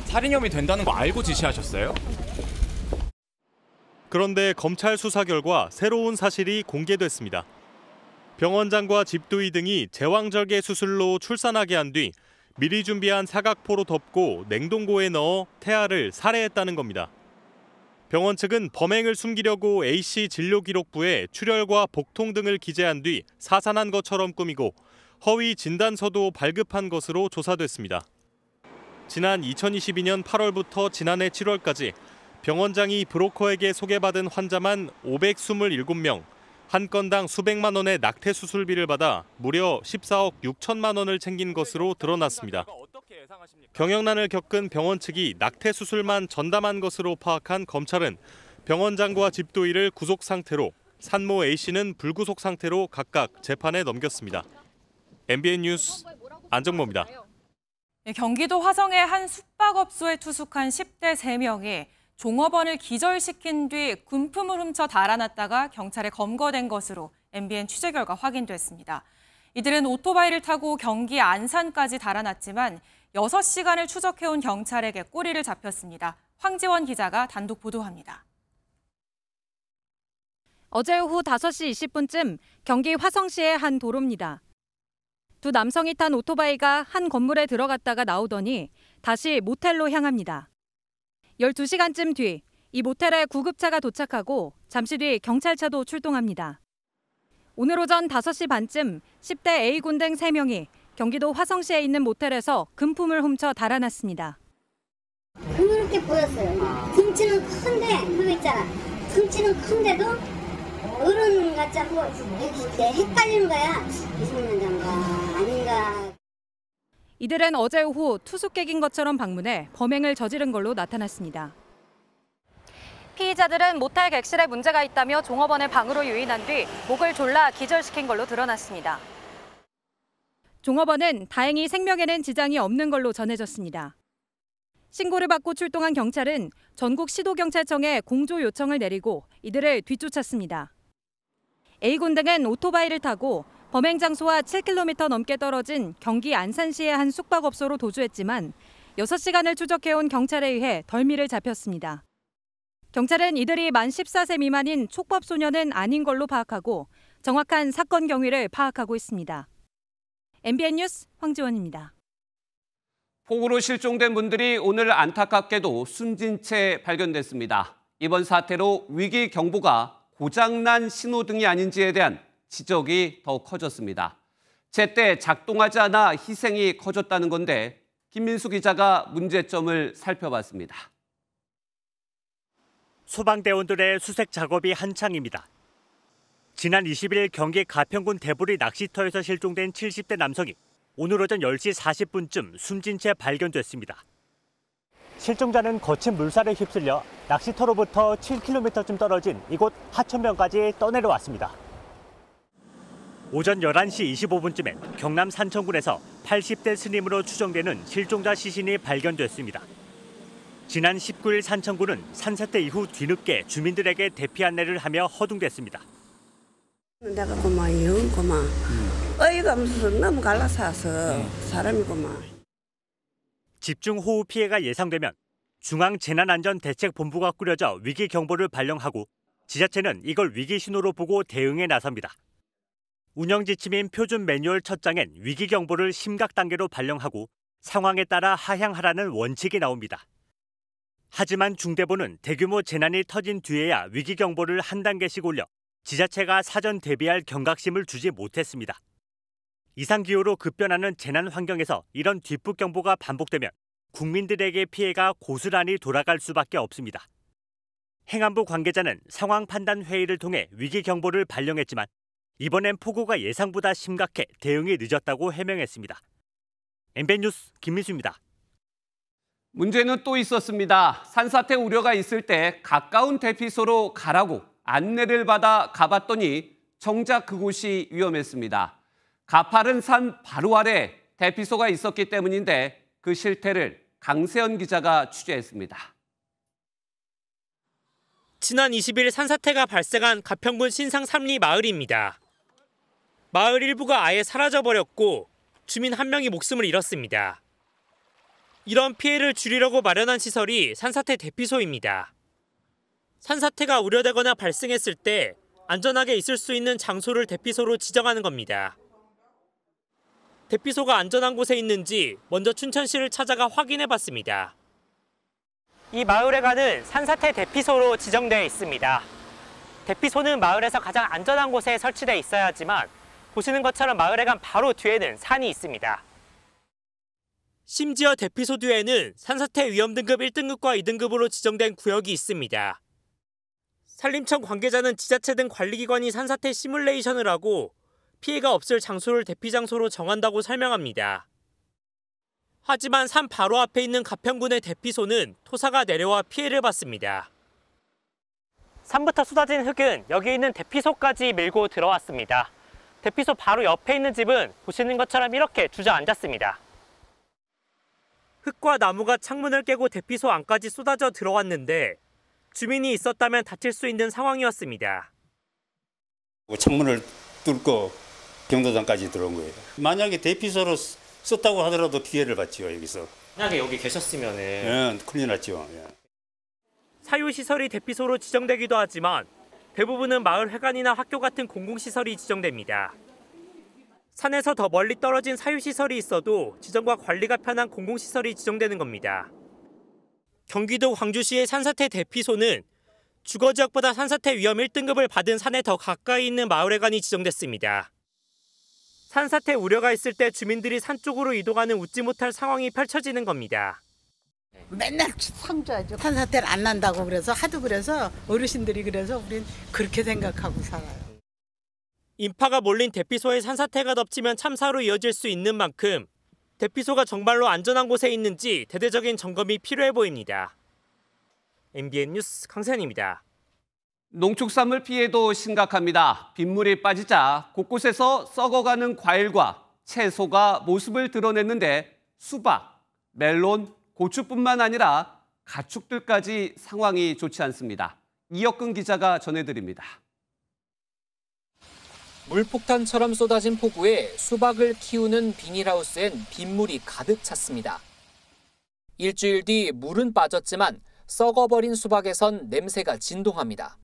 살인 혐의 된다는 거 알고 지시하셨어요? 그런데 검찰 수사 결과 새로운 사실이 공개됐습니다. 병원장과 집도의 등이 제왕절개 수술로 출산하게 한 뒤 미리 준비한 사각포로 덮고 냉동고에 넣어 태아를 살해했다는 겁니다. 병원 측은 범행을 숨기려고 A씨 진료기록부에 출혈과 복통 등을 기재한 뒤 사산한 것처럼 꾸미고 허위 진단서도 발급한 것으로 조사됐습니다. 지난 2022년 8월부터 지난해 7월까지 병원장이 브로커에게 소개받은 환자만 527명, 한 건당 수백만 원의 낙태 수술비를 받아 무려 14억 6천만 원을 챙긴 것으로 드러났습니다. 경영난을 겪은 병원 측이 낙태 수술만 전담한 것으로 파악한 검찰은 병원장과 집도의를 구속 상태로 산모 A씨는 불구속 상태로 각각 재판에 넘겼습니다. MBN 뉴스 안정모입니다. 경기도 화성의 한 숙박업소에 투숙한 10대 3명이 종업원을 기절시킨 뒤 금품을 훔쳐 달아났다가 경찰에 검거된 것으로 MBN 취재 결과 확인됐습니다. 이들은 오토바이를 타고 경기 안산까지 달아났지만 6시간을 추적해온 경찰에게 꼬리를 잡혔습니다. 황지원 기자가 단독 보도합니다. 어제 오후 5시 20분쯤 경기 화성시의 한 도로입니다. 두 남성이 탄 오토바이가 한 건물에 들어갔다가 나오더니 다시 모텔로 향합니다. 12시간쯤 뒤 이 모텔에 구급차가 도착하고 잠시 뒤 경찰차도 출동합니다. 오늘 오전 5시 반쯤 10대 A군 등 3명이 경기도 화성시에 있는 모텔에서 금품을 훔쳐 달아났습니다. 그렇게 보였어요. 등치는 큰데 그거 있잖아. 등치는 큰데도 어른 같자고 헷갈리는 거야. 미성년자인가 아닌가. 이들은 어제 오후 투숙객인 것처럼 방문해 범행을 저지른 걸로 나타났습니다. 피의자들은 모텔 객실에 문제가 있다며 종업원을 방으로 유인한 뒤 목을 졸라 기절시킨 걸로 드러났습니다. 종업원은 다행히 생명에는 지장이 없는 걸로 전해졌습니다. 신고를 받고 출동한 경찰은 전국 시도경찰청에 공조 요청을 내리고 이들을 뒤쫓았습니다. A군 등은 오토바이를 타고 범행 장소와 7km 넘게 떨어진 경기 안산시의 한 숙박업소로 도주했지만 6시간을 추적해온 경찰에 의해 덜미를 잡혔습니다. 경찰은 이들이 만 14세 미만인 촉법 소년은 아닌 걸로 파악하고 정확한 사건 경위를 파악하고 있습니다. MBN 뉴스 황지원입니다. 폭우로 실종된 분들이 오늘 안타깝게도 숨진 채 발견됐습니다. 이번 사태로 위기 경보가 고장난 신호등이 아닌지에 대한 지적이 더 커졌습니다. 제때 작동하지 않아 희생이 커졌다는 건데 김민수 기자가 문제점을 살펴봤습니다. 소방대원들의 수색 작업이 한창입니다. 지난 20일 경기 가평군 대보리 낚시터에서 실종된 70대 남성이 오늘 오전 10시 40분쯤 숨진 채 발견됐습니다. 실종자는 거친 물살에 휩쓸려 낚시터로부터 7km쯤 떨어진 이곳 하천변까지 떠내려왔습니다. 오전 11시 25분쯤엔 경남 산청군에서 80대 스님으로 추정되는 실종자 시신이 발견됐습니다. 지난 19일 산청군은 산사태 이후 뒤늦게 주민들에게 대피 안내를 하며 허둥댔습니다. 내가 고마 영 고마 어이가 없어서 너무 갈라서서 사람이 고마. 집중호우 피해가 예상되면 중앙재난안전대책본부가 꾸려져 위기 경보를 발령하고 지자체는 이걸 위기 신호로 보고 대응에 나섭니다. 운영 지침인 표준 매뉴얼 첫 장엔 위기 경보를 심각 단계로 발령하고 상황에 따라 하향하라는 원칙이 나옵니다. 하지만 중대본은 대규모 재난이 터진 뒤에야 위기 경보를 한 단계씩 올려 지자체가 사전 대비할 경각심을 주지 못했습니다. 이상기후로 급변하는 재난 환경에서 이런 뒷북 경보가 반복되면 국민들에게 피해가 고스란히 돌아갈 수밖에 없습니다. 행안부 관계자는 상황 판단 회의를 통해 위기 경보를 발령했지만 이번엔 폭우가 예상보다 심각해 대응이 늦었다고 해명했습니다. MBN 뉴스 김민수입니다. 문제는 또 있었습니다. 산사태 우려가 있을 때 가까운 대피소로 가라고 안내를 받아 가봤더니 정작 그곳이 위험했습니다. 가파른 산 바로 아래 대피소가 있었기 때문인데 그 실태를 강세연 기자가 취재했습니다. 지난 20일 산사태가 발생한 가평군 신상 3리 마을입니다. 마을 일부가 아예 사라져버렸고 주민 한 명이 목숨을 잃었습니다. 이런 피해를 줄이려고 마련한 시설이 산사태 대피소입니다. 산사태가 우려되거나 발생했을 때 안전하게 있을 수 있는 장소를 대피소로 지정하는 겁니다. 대피소가 안전한 곳에 있는지 먼저 춘천시를 찾아가 확인해봤습니다. 이 마을회관은 산사태 대피소로 지정되어 있습니다. 대피소는 마을에서 가장 안전한 곳에 설치되어 있어야 하지만 보시는 것처럼 마을회관 바로 뒤에는 산이 있습니다. 심지어 대피소 뒤에는 산사태 위험등급 1등급과 2등급으로 지정된 구역이 있습니다. 산림청 관계자는 지자체 등 관리기관이 산사태 시뮬레이션을 하고 피해가 없을 장소를 대피 장소로 정한다고 설명합니다. 하지만 산 바로 앞에 있는 가평군의 대피소는 토사가 내려와 피해를 봤습니다. 산부터 쏟아진 흙은 여기 있는 대피소까지 밀고 들어왔습니다. 대피소 바로 옆에 있는 집은 보시는 것처럼 이렇게 주저앉았습니다. 흙과 나무가 창문을 깨고 대피소 안까지 쏟아져 들어왔는데 주민이 있었다면 다칠 수 있는 상황이었습니다. 창문을 뚫고 경도장까지 들어온 거예요. 만약에 대피소로 썼다고 하더라도 피해를 봤죠, 여기서. 만약에 여기 계셨으면 큰일 났죠. 사유시설이 대피소로 지정되기도 하지만 대부분은 마을 회관이나 학교 같은 공공시설이 지정됩니다. 산에서 더 멀리 떨어진 사유시설이 있어도 지정과 관리가 편한 공공시설이 지정되는 겁니다. 경기도 광주시의 산사태 대피소는 주거지역보다 산사태 위험 1등급을 받은 산에 더 가까이 있는 마을회관이 지정됐습니다. 산사태 우려가 있을 때 주민들이 산 쪽으로 이동하는 웃지 못할 상황이 펼쳐지는 겁니다. 맨날 상주하죠. 산사태를 안 난다고 그래서 하도 그래서 어르신들이 그래서 우린 그렇게 생각하고 살아요. 인파가 몰린 대피소에 산사태가 덮치면 참사로 이어질 수 있는 만큼 대피소가 정말로 안전한 곳에 있는지 대대적인 점검이 필요해 보입니다. MBN 뉴스 강세현입니다. 농축산물 피해도 심각합니다. 빗물이 빠지자 곳곳에서 썩어가는 과일과 채소가 모습을 드러냈는데 수박, 멜론, 고추뿐만 아니라 가축들까지 상황이 좋지 않습니다. 이혁근 기자가 전해드립니다. 물폭탄처럼 쏟아진 폭우에 수박을 키우는 비닐하우스엔 빗물이 가득 찼습니다. 일주일 뒤 물은 빠졌지만 썩어버린 수박에선 냄새가 진동합니다.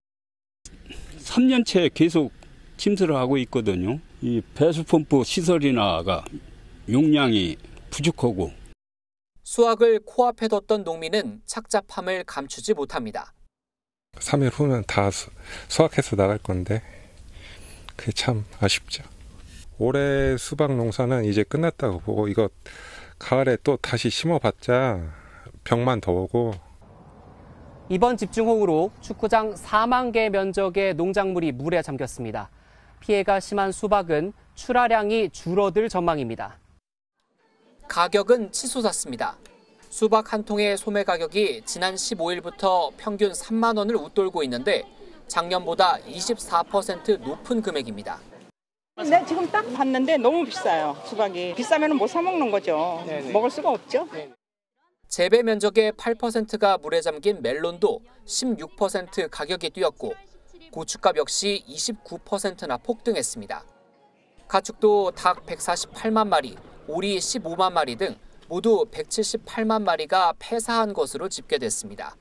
3년째 계속 침수를 하고 있거든요. 이 배수펌프 시설이나가 용량이 부족하고. 수확을 코앞에 뒀던 농민은 착잡함을 감추지 못합니다. 3일 후면 다 수확해서 나갈 건데 그게 참 아쉽죠. 올해 수박 농사는 이제 끝났다고 보고 이거 가을에 또 다시 심어봤자 병만 더 오고. 이번 집중호우로 축구장 4만 개 면적의 농작물이 물에 잠겼습니다. 피해가 심한 수박은 출하량이 줄어들 전망입니다. 가격은 치솟았습니다. 수박 한 통의 소매 가격이 지난 15일부터 평균 3만 원을 웃돌고 있는데 작년보다 24% 높은 금액입니다. 네, 지금 딱 봤는데 너무 비싸요. 수박이. 비싸면 못 사 먹는 거죠. 네네. 먹을 수가 없죠. 네네. 재배 면적의 8%가 물에 잠긴 멜론도 16% 가격이 뛰었고 고춧값 역시 29%나 폭등했습니다. 가축도 닭 148만 마리, 오리 15만 마리 등 모두 178만 마리가 폐사한 것으로 집계됐습니다.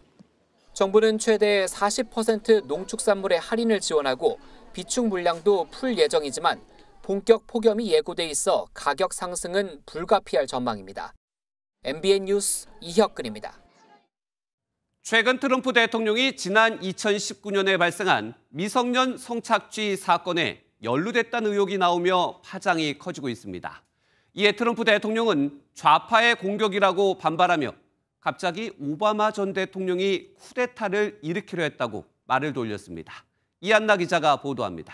정부는 최대 40% 농축산물의 할인을 지원하고 비축 물량도 풀 예정이지만 본격 폭염이 예고돼 있어 가격 상승은 불가피할 전망입니다. MBN 뉴스 이혁근입니다. 최근 트럼프 대통령이 지난 2019년에 발생한 미성년 성착취 사건에 연루됐다는 의혹이 나오며 파장이 커지고 있습니다. 이에 트럼프 대통령은 좌파의 공격이라고 반발하며 갑자기 오바마 전 대통령이 쿠데타를 일으키려 했다고 말을 돌렸습니다. 이한나 기자가 보도합니다.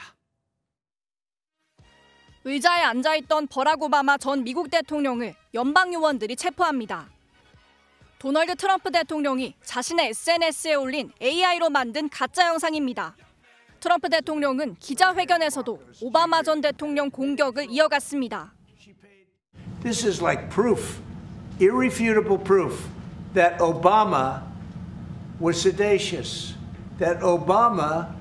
의자에 앉아있던 버락 오바마 전 미국 대통령을 연방 요원들이 체포합니다. 도널드 트럼프 대통령이 자신의 SNS에 올린 AI로 만든 가짜 영상입니다. 트럼프 대통령은 기자회견에서도 오바마 전 대통령 공격을 이어갔습니다. This is like proof, irrefutable proof that Obama was seditious, that Obama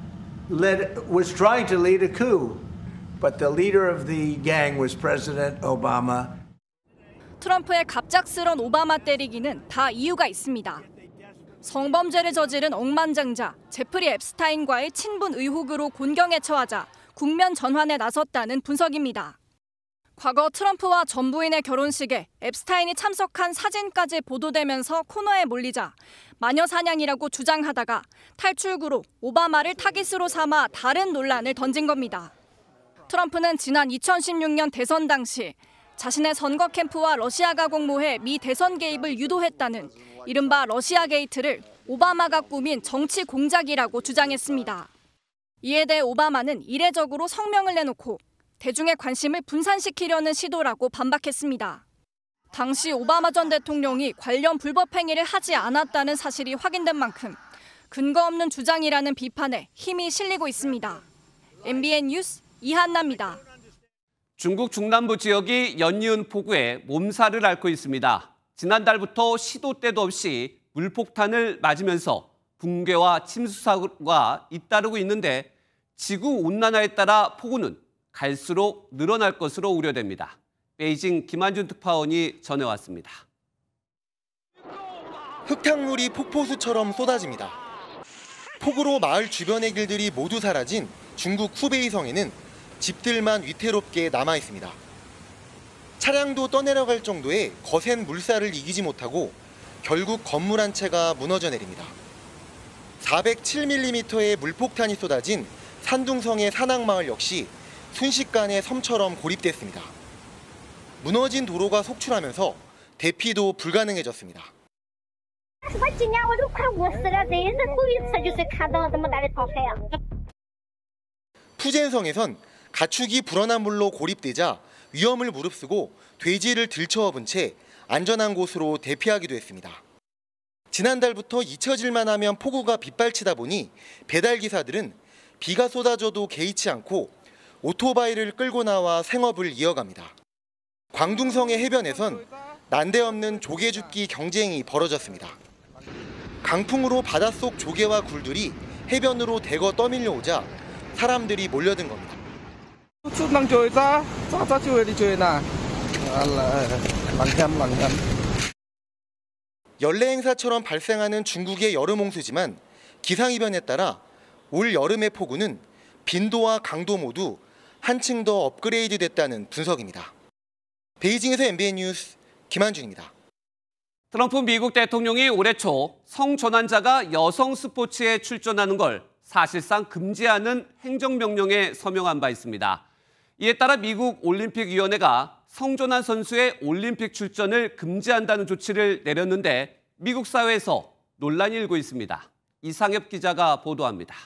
was trying to lead a coup. But the leader of the gang was President Obama. 트럼프의 갑작스런 오바마 때리기는 다 이유가 있습니다. 성범죄를 저지른 억만장자 제프리 앱스타인과의 친분 의혹으로 곤경에 처하자 국면 전환에 나섰다는 분석입니다. 과거 트럼프와 전 부인의 결혼식에 앱스타인이 참석한 사진까지 보도되면서 코너에 몰리자 마녀 사냥이라고 주장하다가 탈출구로 오바마를 타깃으로 삼아 다른 논란을 던진 겁니다. 트럼프는 지난 2016년 대선 당시 자신의 선거 캠프와 러시아가 공모해 미 대선 개입을 유도했다는 이른바 러시아 게이트를 오바마가 꾸민 정치 공작이라고 주장했습니다. 이에 대해 오바마는 이례적으로 성명을 내놓고 대중의 관심을 분산시키려는 시도라고 반박했습니다. 당시 오바마 전 대통령이 관련 불법 행위를 하지 않았다는 사실이 확인된 만큼 근거 없는 주장이라는 비판에 힘이 실리고 있습니다. MBN 뉴스 이한나입니다. 중국 중남부 지역이 연이은 폭우에 몸살을 앓고 있습니다. 지난달부터 시도 때도 없이 물폭탄을 맞으면서 붕괴와 침수 사고가 잇따르고 있는데 지구온난화에 따라 폭우는 갈수록 늘어날 것으로 우려됩니다. 베이징 김한준 특파원이 전해왔습니다. 흙탕물이 폭포수처럼 쏟아집니다. 폭우로 마을 주변의 길들이 모두 사라진 중국 후베이성에는 집들만 위태롭게 남아 있습니다. 차량도 떠내려갈 정도의 거센 물살을 이기지 못하고 결국 건물 한 채가 무너져 내립니다. 407mm의 물폭탄이 쏟아진 산둥성의 산악마을 역시 순식간에 섬처럼 고립됐습니다. 무너진 도로가 속출하면서 대피도 불가능해졌습니다. 푸젠성에선 가축이 불어난 물로 고립되자 위험을 무릅쓰고 돼지를 들쳐업은 채 안전한 곳으로 대피하기도 했습니다. 지난달부터 잊혀질만 하면 폭우가 빗발치다 보니 배달기사들은 비가 쏟아져도 개의치 않고 오토바이를 끌고 나와 생업을 이어갑니다. 광둥성의 해변에선 난데없는 조개줍기 경쟁이 벌어졌습니다. 강풍으로 바닷속 조개와 굴들이 해변으로 대거 떠밀려오자 사람들이 몰려든 겁니다. 연례 행사처럼 발생하는 중국의 여름 홍수지만 기상이변에 따라 올 여름의 폭우는 빈도와 강도 모두 한층 더 업그레이드 됐다는 분석입니다. 베이징에서 MBN 뉴스 김한준입니다. 트럼프 미국 대통령이 올해 초 성전환자가 여성 스포츠에 출전하는 걸 사실상 금지하는 행정명령에 서명한 바 있습니다. 이에 따라 미국 올림픽위원회가 성전환 선수의 올림픽 출전을 금지한다는 조치를 내렸는데 미국 사회에서 논란이 일고 있습니다. 이상엽 기자가 보도합니다.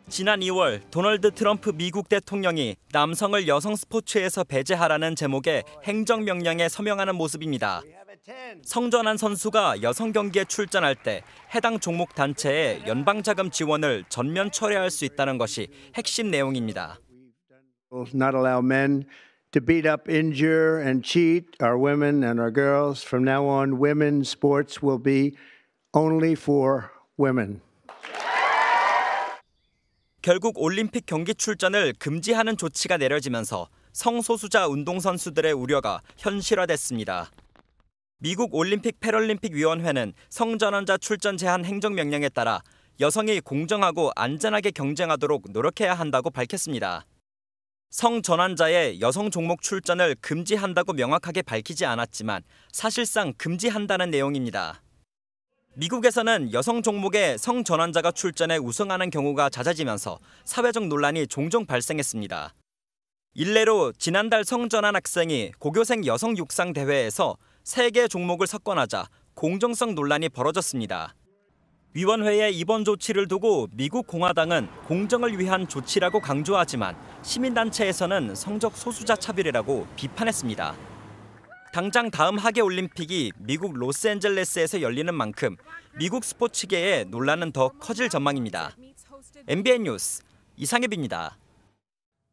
지난 2월 도널드 트럼프 미국 대통령이 남성을 여성 스포츠에서 배제하라는 제목의 행정명령에 서명하는 모습입니다. 성전환 선수가 여성 경기에 출전할 때 해당 종목 단체의 연방자금 지원을 전면 철회할 수 있다는 것이 핵심 내용입니다. Not allow men to beat up, injure, and cheat our women and our girls. From now on, women's sports will be only for women. 결국 올림픽 경기 출전을 금지하는 조치가 내려지면서 성소수자 운동선수들의 우려가 현실화됐습니다. 미국 올림픽 패럴림픽 위원회는 성전환자 출전 제한 행정명령에 따라 여성이 공정하고 안전하게 경쟁하도록 노력해야 한다고 밝혔습니다. 성전환자의 여성 종목 출전을 금지한다고 명확하게 밝히지 않았지만 사실상 금지한다는 내용입니다. 미국에서는 여성 종목에 성전환자가 출전해 우승하는 경우가 잦아지면서 사회적 논란이 종종 발생했습니다. 일례로 지난달 성전환 학생이 고교생 여성 육상 대회에서 3개 종목을 석권하자 공정성 논란이 벌어졌습니다. 위원회의 이번 조치를 두고 미국 공화당은 공정을 위한 조치라고 강조하지만 시민단체에서는 성적 소수자 차별이라고 비판했습니다. 당장 다음 하계올림픽이 미국 로스앤젤레스에서 열리는 만큼 미국 스포츠계의 논란은 더 커질 전망입니다. MBN 뉴스 이상엽입니다.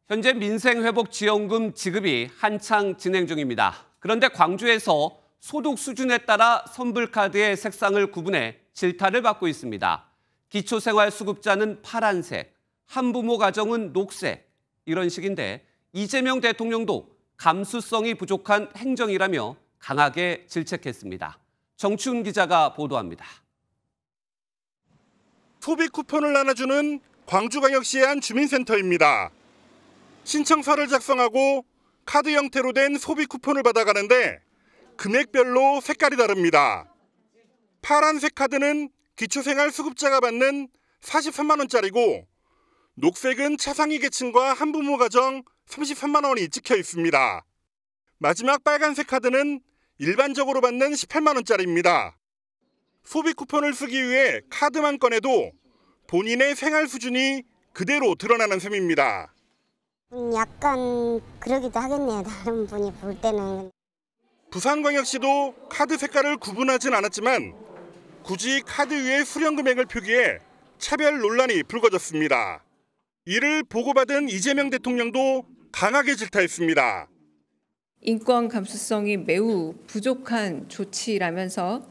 현재 민생회복지원금 지급이 한창 진행 중입니다. 그런데 광주에서 소득 수준에 따라 선불카드의 색상을 구분해 질타를 받고 있습니다. 기초생활수급자는 파란색, 한부모 가정은 녹색, 이런 식인데 이재명 대통령도 감수성이 부족한 행정이라며 강하게 질책했습니다. 정치훈 기자가 보도합니다. 소비 쿠폰을 나눠주는 광주광역시의 한 주민센터입니다. 신청서를 작성하고 카드 형태로 된 소비 쿠폰을 받아가는데 금액별로 색깔이 다릅니다. 파란색 카드는 기초생활수급자가 받는 43만 원짜리고 녹색은 차상위 계층과 한부모 가정 33만 원이 찍혀 있습니다. 마지막 빨간색 카드는 일반적으로 받는 18만 원짜리입니다. 소비 쿠폰을 쓰기 위해 카드만 꺼내도 본인의 생활 수준이 그대로 드러나는 셈입니다. 약간 그러기도 하겠네요. 다른 분이 볼 때는. 부산광역시도 카드 색깔을 구분하진 않았지만 굳이 카드 위에 수령 금액을 표기해 차별 논란이 불거졌습니다. 이를 보고받은 이재명 대통령도 강하게 질타했습니다. 인권 감수성이 매우 부족한 조치라면서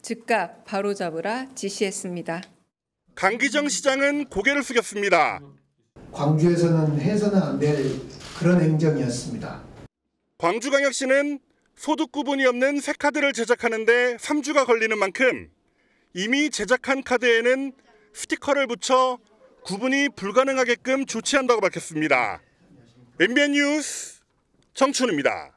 즉각 바로잡으라 지시했습니다. 강기정 시장은 고개를 숙였습니다. 광주에서는 해서는 안 될 그런 행정이었습니다. 광주광역시는 소득 구분이 없는 새 카드를 제작하는 데 3주가 걸리는 만큼 이미 제작한 카드에는 스티커를 붙여 구분이 불가능하게끔 조치한다고 밝혔습니다. MBN 뉴스 정춘우입니다.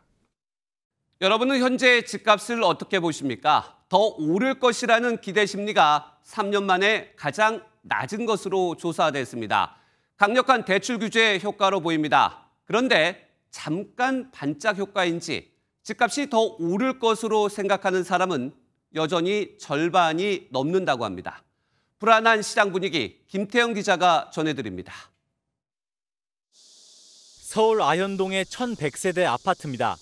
여러분은 현재 집값을 어떻게 보십니까? 더 오를 것이라는 기대 심리가 3년 만에 가장 낮은 것으로 조사됐습니다. 강력한 대출 규제 효과로 보입니다. 그런데 잠깐 반짝 효과인지 집값이 더 오를 것으로 생각하는 사람은 여전히 절반이 넘는다고 합니다. 불안한 시장 분위기 김태형 기자가 전해드립니다. 서울 아현동의 1100세대 아파트입니다.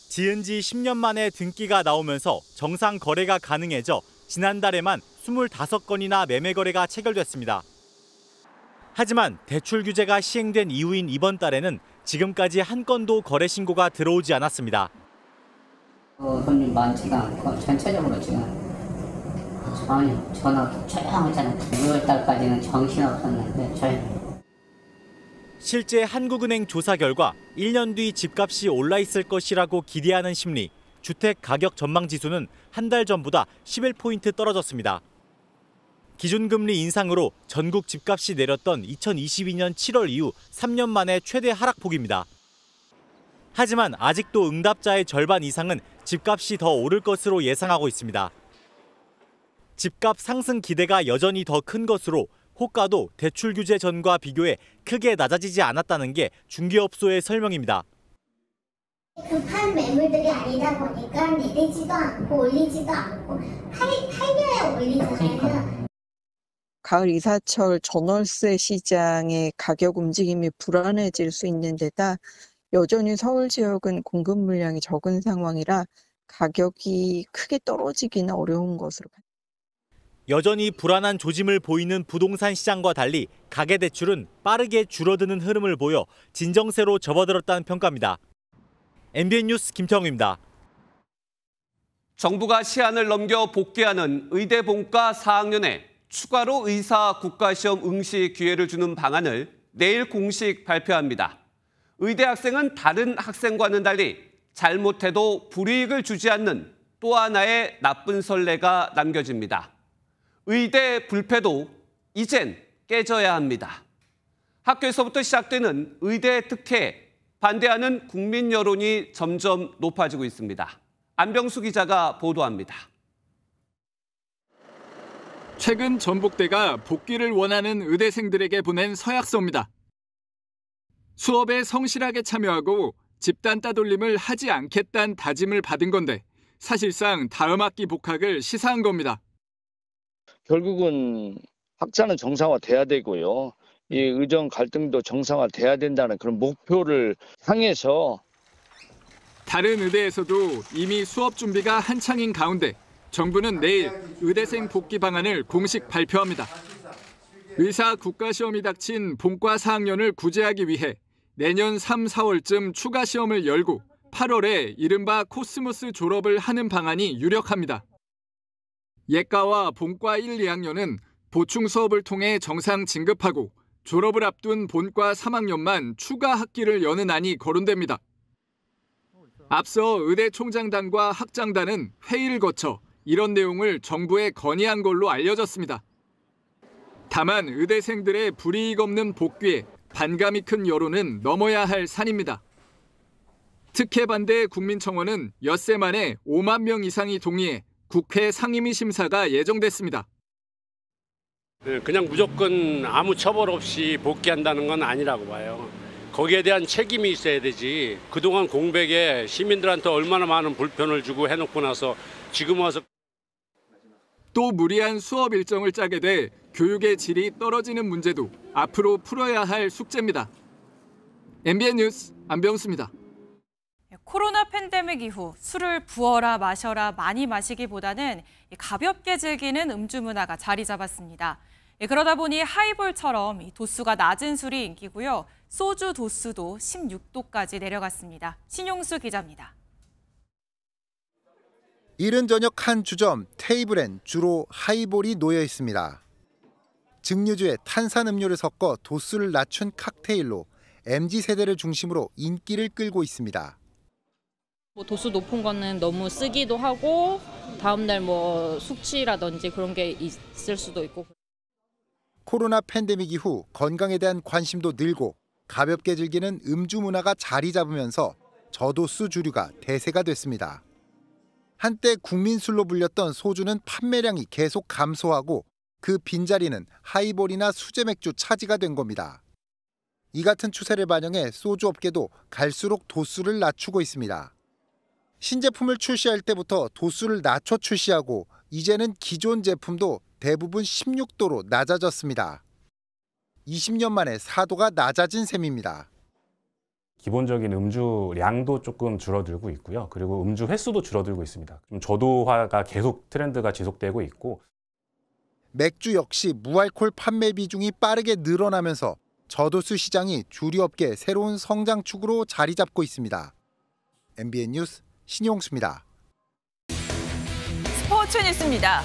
지은 지 10년 만에 등기가 나오면서 정상 거래가 가능해져 지난달에만 25건이나 매매 거래가 체결됐습니다. 하지만 대출 규제가 시행된 이후인 이번 달에는 지금까지 한 건도 거래 신고가 들어오지 않았습니다. 손님 많지가 않고 전체적으로 지금 전화 조용하잖아요. 6월 달까지는 정신없었는데 저희. 실제 한국은행 조사 결과 1년 뒤 집값이 올라 있을 것이라고 기대하는 심리, 주택 가격 전망 지수는 한 달 전보다 11포인트 떨어졌습니다. 기준금리 인상으로 전국 집값이 내렸던 2022년 7월 이후 3년 만에 최대 하락폭입니다. 하지만 아직도 응답자의 절반 이상은 집값이 더 오를 것으로 예상하고 있습니다. 집값 상승 기대가 여전히 더 큰 것으로 호가도 대출 규제 전과 비교해 크게 낮아지지 않았다는 게 중개업소의 설명입니다. 급한 매물들이 아니다 보니까 내리지도 않고 올리지도 않고 팔려야 올리잖아요. 가을 이사철 전월세 시장의 가격 움직임이 불안해질 수 있는 데다 여전히 서울 지역은 공급 물량이 적은 상황이라 가격이 크게 떨어지기는 어려운 것으로 봐요. 여전히 불안한 조짐을 보이는 부동산 시장과 달리 가계대출은 빠르게 줄어드는 흐름을 보여 진정세로 접어들었다는 평가입니다. MBN 뉴스 김태형입니다. 정부가 시한을 넘겨 복귀하는 의대 본과 4학년에 추가로 의사 국가시험 응시 기회를 주는 방안을 내일 공식 발표합니다. 의대 학생은 다른 학생과는 달리 잘못해도 불이익을 주지 않는 또 하나의 나쁜 선례가 남겨집니다. 의대 불패도 이젠 깨져야 합니다. 학교에서부터 시작되는 의대 특혜, 반대하는 국민 여론이 점점 높아지고 있습니다. 안병수 기자가 보도합니다. 최근 전북대가 복귀를 원하는 의대생들에게 보낸 서약서입니다. 수업에 성실하게 참여하고 집단 따돌림을 하지 않겠다는 다짐을 받은 건데 사실상 다음 학기 복학을 시사한 겁니다. 결국은 학자는 정상화돼야 되고요. 이 의정 갈등도 정상화돼야 된다는 그런 목표를 향해서 다른 의대에서도 이미 수업 준비가 한창인 가운데 정부는 내일 의대생 복귀 방안을 공식 발표합니다. 의사 국가시험이 닥친 본과 4학년을 구제하기 위해 내년 3, 4월쯤 추가 시험을 열고 8월에 이른바 코스모스 졸업을 하는 방안이 유력합니다. 예과와 본과 1, 2학년은 보충 수업을 통해 정상 진급하고 졸업을 앞둔 본과 3학년만 추가 학기를 여는 안이 거론됩니다. 앞서 의대 총장단과 학장단은 회의를 거쳐 이런 내용을 정부에 건의한 걸로 알려졌습니다. 다만 의대생들의 불이익 없는 복귀에 반감이 큰 여론은 넘어야 할 산입니다. 특혜 반대 국민청원은 엿새 만에 5만 명 이상이 동의해 국회 상임위 심사가 예정됐습니다. 그냥 무조건 아무 처벌 없이 복귀한다는 건 아니라고 봐요. 거기에 대한 책임이 있어야 되지. 그동안 공백에 시민들한테 얼마나 많은 불편을 주고 해놓고 나서 지금 와서 또 무리한 수업 일정을 짜게 돼 교육의 질이 떨어지는 문제도 앞으로 풀어야 할 숙제입니다. MBN 뉴스 안병수입니다. 코로나 팬데믹 이후 술을 부어라 마셔라 많이 마시기보다는 가볍게 즐기는 음주 문화가 자리 잡았습니다. 그러다 보니 하이볼처럼 도수가 낮은 술이 인기고요. 소주 도수도 16도까지 내려갔습니다. 신용수 기자입니다. 이른 저녁 한 주점 테이블엔 주로 하이볼이 놓여 있습니다. 증류주에 탄산음료를 섞어 도수를 낮춘 칵테일로 MZ세대를 중심으로 인기를 끌고 있습니다. 도수 높은 거는 너무 쓰기도 하고 다음날 숙취라든지 그런 게 있을 수도 있고. 코로나 팬데믹 이후 건강에 대한 관심도 늘고 가볍게 즐기는 음주 문화가 자리 잡으면서 저도수 주류가 대세가 됐습니다. 한때 국민술로 불렸던 소주는 판매량이 계속 감소하고 그 빈자리는 하이볼이나 수제 맥주 차지가 된 겁니다. 이 같은 추세를 반영해 소주 업계도 갈수록 도수를 낮추고 있습니다. 신제품을 출시할 때부터 도수를 낮춰 출시하고 이제는 기존 제품도 대부분 16도로 낮아졌습니다. 20년 만에 4도가 낮아진 셈입니다. 기본적인 음주량도 조금 줄어들고 있고요. 그리고 음주 횟수도 줄어들고 있습니다. 좀 저도화가 계속 트렌드가 지속되고 있고 맥주 역시 무알콜 판매 비중이 빠르게 늘어나면서 저도수 시장이 주류업계 새로운 성장축으로 자리 잡고 있습니다. MBN 뉴스 신용수입니다. 스포츠 뉴스입니다.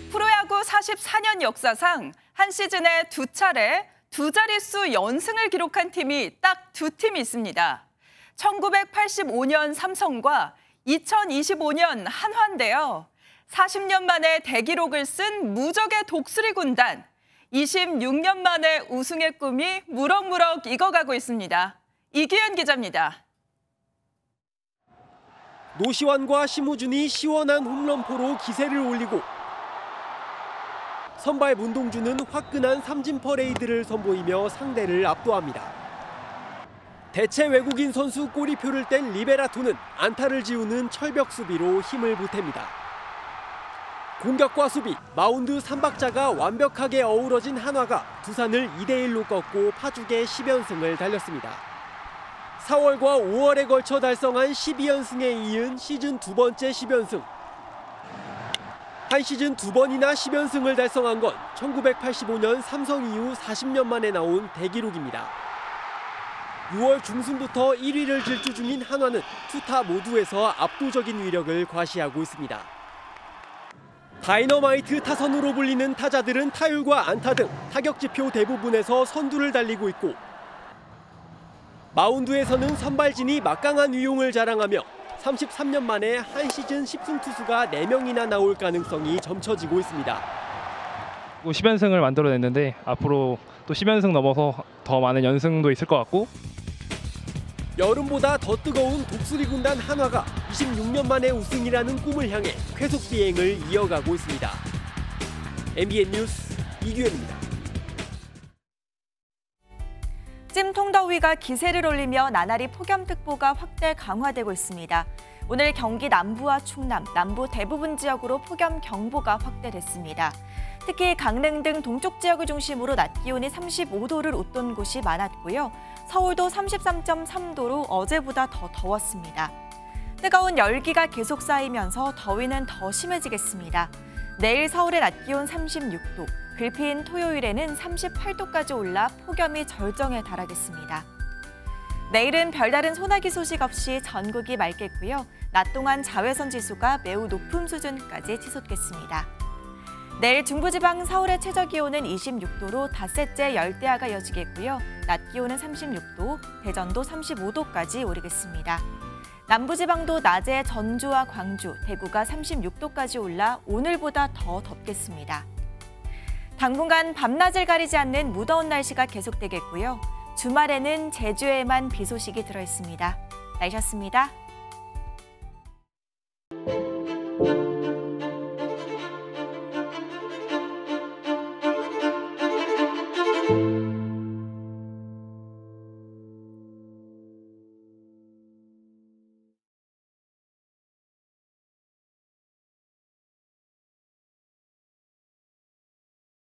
프로야구 44년 역사상 한 시즌에 2차례 두 자릿수 연승을 기록한 팀이 딱 2팀이 있습니다. 1985년 삼성과 2025년 한화인데요. 40년 만에 대기록을 쓴 무적의 독수리 군단. 26년 만에 우승의 꿈이 무럭무럭 익어가고 있습니다. 이규현 기자입니다. 노시환과 심우준이 시원한 홈런포로 기세를 올리고 선발 문동주는 화끈한 삼진 퍼레이드를 선보이며 상대를 압도합니다. 대체 외국인 선수 꼬리표를 뗀 리베라토는 안타를 지우는 철벽 수비로 힘을 보탭니다. 공격과 수비, 마운드 3박자가 완벽하게 어우러진 한화가 두산을 2대1로 꺾고 파죽의 10연승을 달렸습니다. 4월과 5월에 걸쳐 달성한 12연승에 이은 시즌 두 번째 10연승. 한 시즌 2번이나 10연승을 달성한 건 1985년 삼성 이후 40년 만에 나온 대기록입니다. 6월 중순부터 1위를 질주 중인 한화는 투타 모두에서 압도적인 위력을 과시하고 있습니다. 다이너마이트 타선으로 불리는 타자들은 타율과 안타 등 타격 지표 대부분에서 선두를 달리고 있고 마운드에서는 선발진이 막강한 위용을 자랑하며 33년 만에 한 시즌 10승 투수가 4명이나 나올 가능성이 점쳐지고 있습니다. 10연승을 만들어냈는데 앞으로 또 10연승 넘어서 더 많은 연승도 있을 것 같고 여름보다 더 뜨거운 독수리 군단 한화가 26년 만에 우승이라는 꿈을 향해 쾌속 비행을 이어가고 있습니다. MBN 뉴스 이규현입니다. 찜통더위가 기세를 올리며 나날이 폭염특보가 확대 강화되고 있습니다. 오늘 경기 남부와 충남, 남부 대부분 지역으로 폭염경보가 확대됐습니다. 특히 강릉 등 동쪽 지역을 중심으로 낮 기온이 35도를 웃돈 곳이 많았고요. 서울도 33.3도로 어제보다 더 더웠습니다. 뜨거운 열기가 계속 쌓이면서 더위는 더 심해지겠습니다. 내일 서울의 낮 기온 36도, 글피인 토요일에는 38도까지 올라 폭염이 절정에 달하겠습니다. 내일은 별다른 소나기 소식 없이 전국이 맑겠고요. 낮 동안 자외선 지수가 매우 높은 수준까지 치솟겠습니다. 내일 중부지방 서울의 최저기온은 26도로 닷새째 열대야가 이어지겠고요. 낮 기온은 36도, 대전도 35도까지 오르겠습니다. 남부지방도 낮에 전주와 광주, 대구가 36도까지 올라 오늘보다 더 덥겠습니다. 당분간 밤낮을 가리지 않는 무더운 날씨가 계속되겠고요. 주말에는 제주에만 비 소식이 들어있습니다. 날씨였습니다.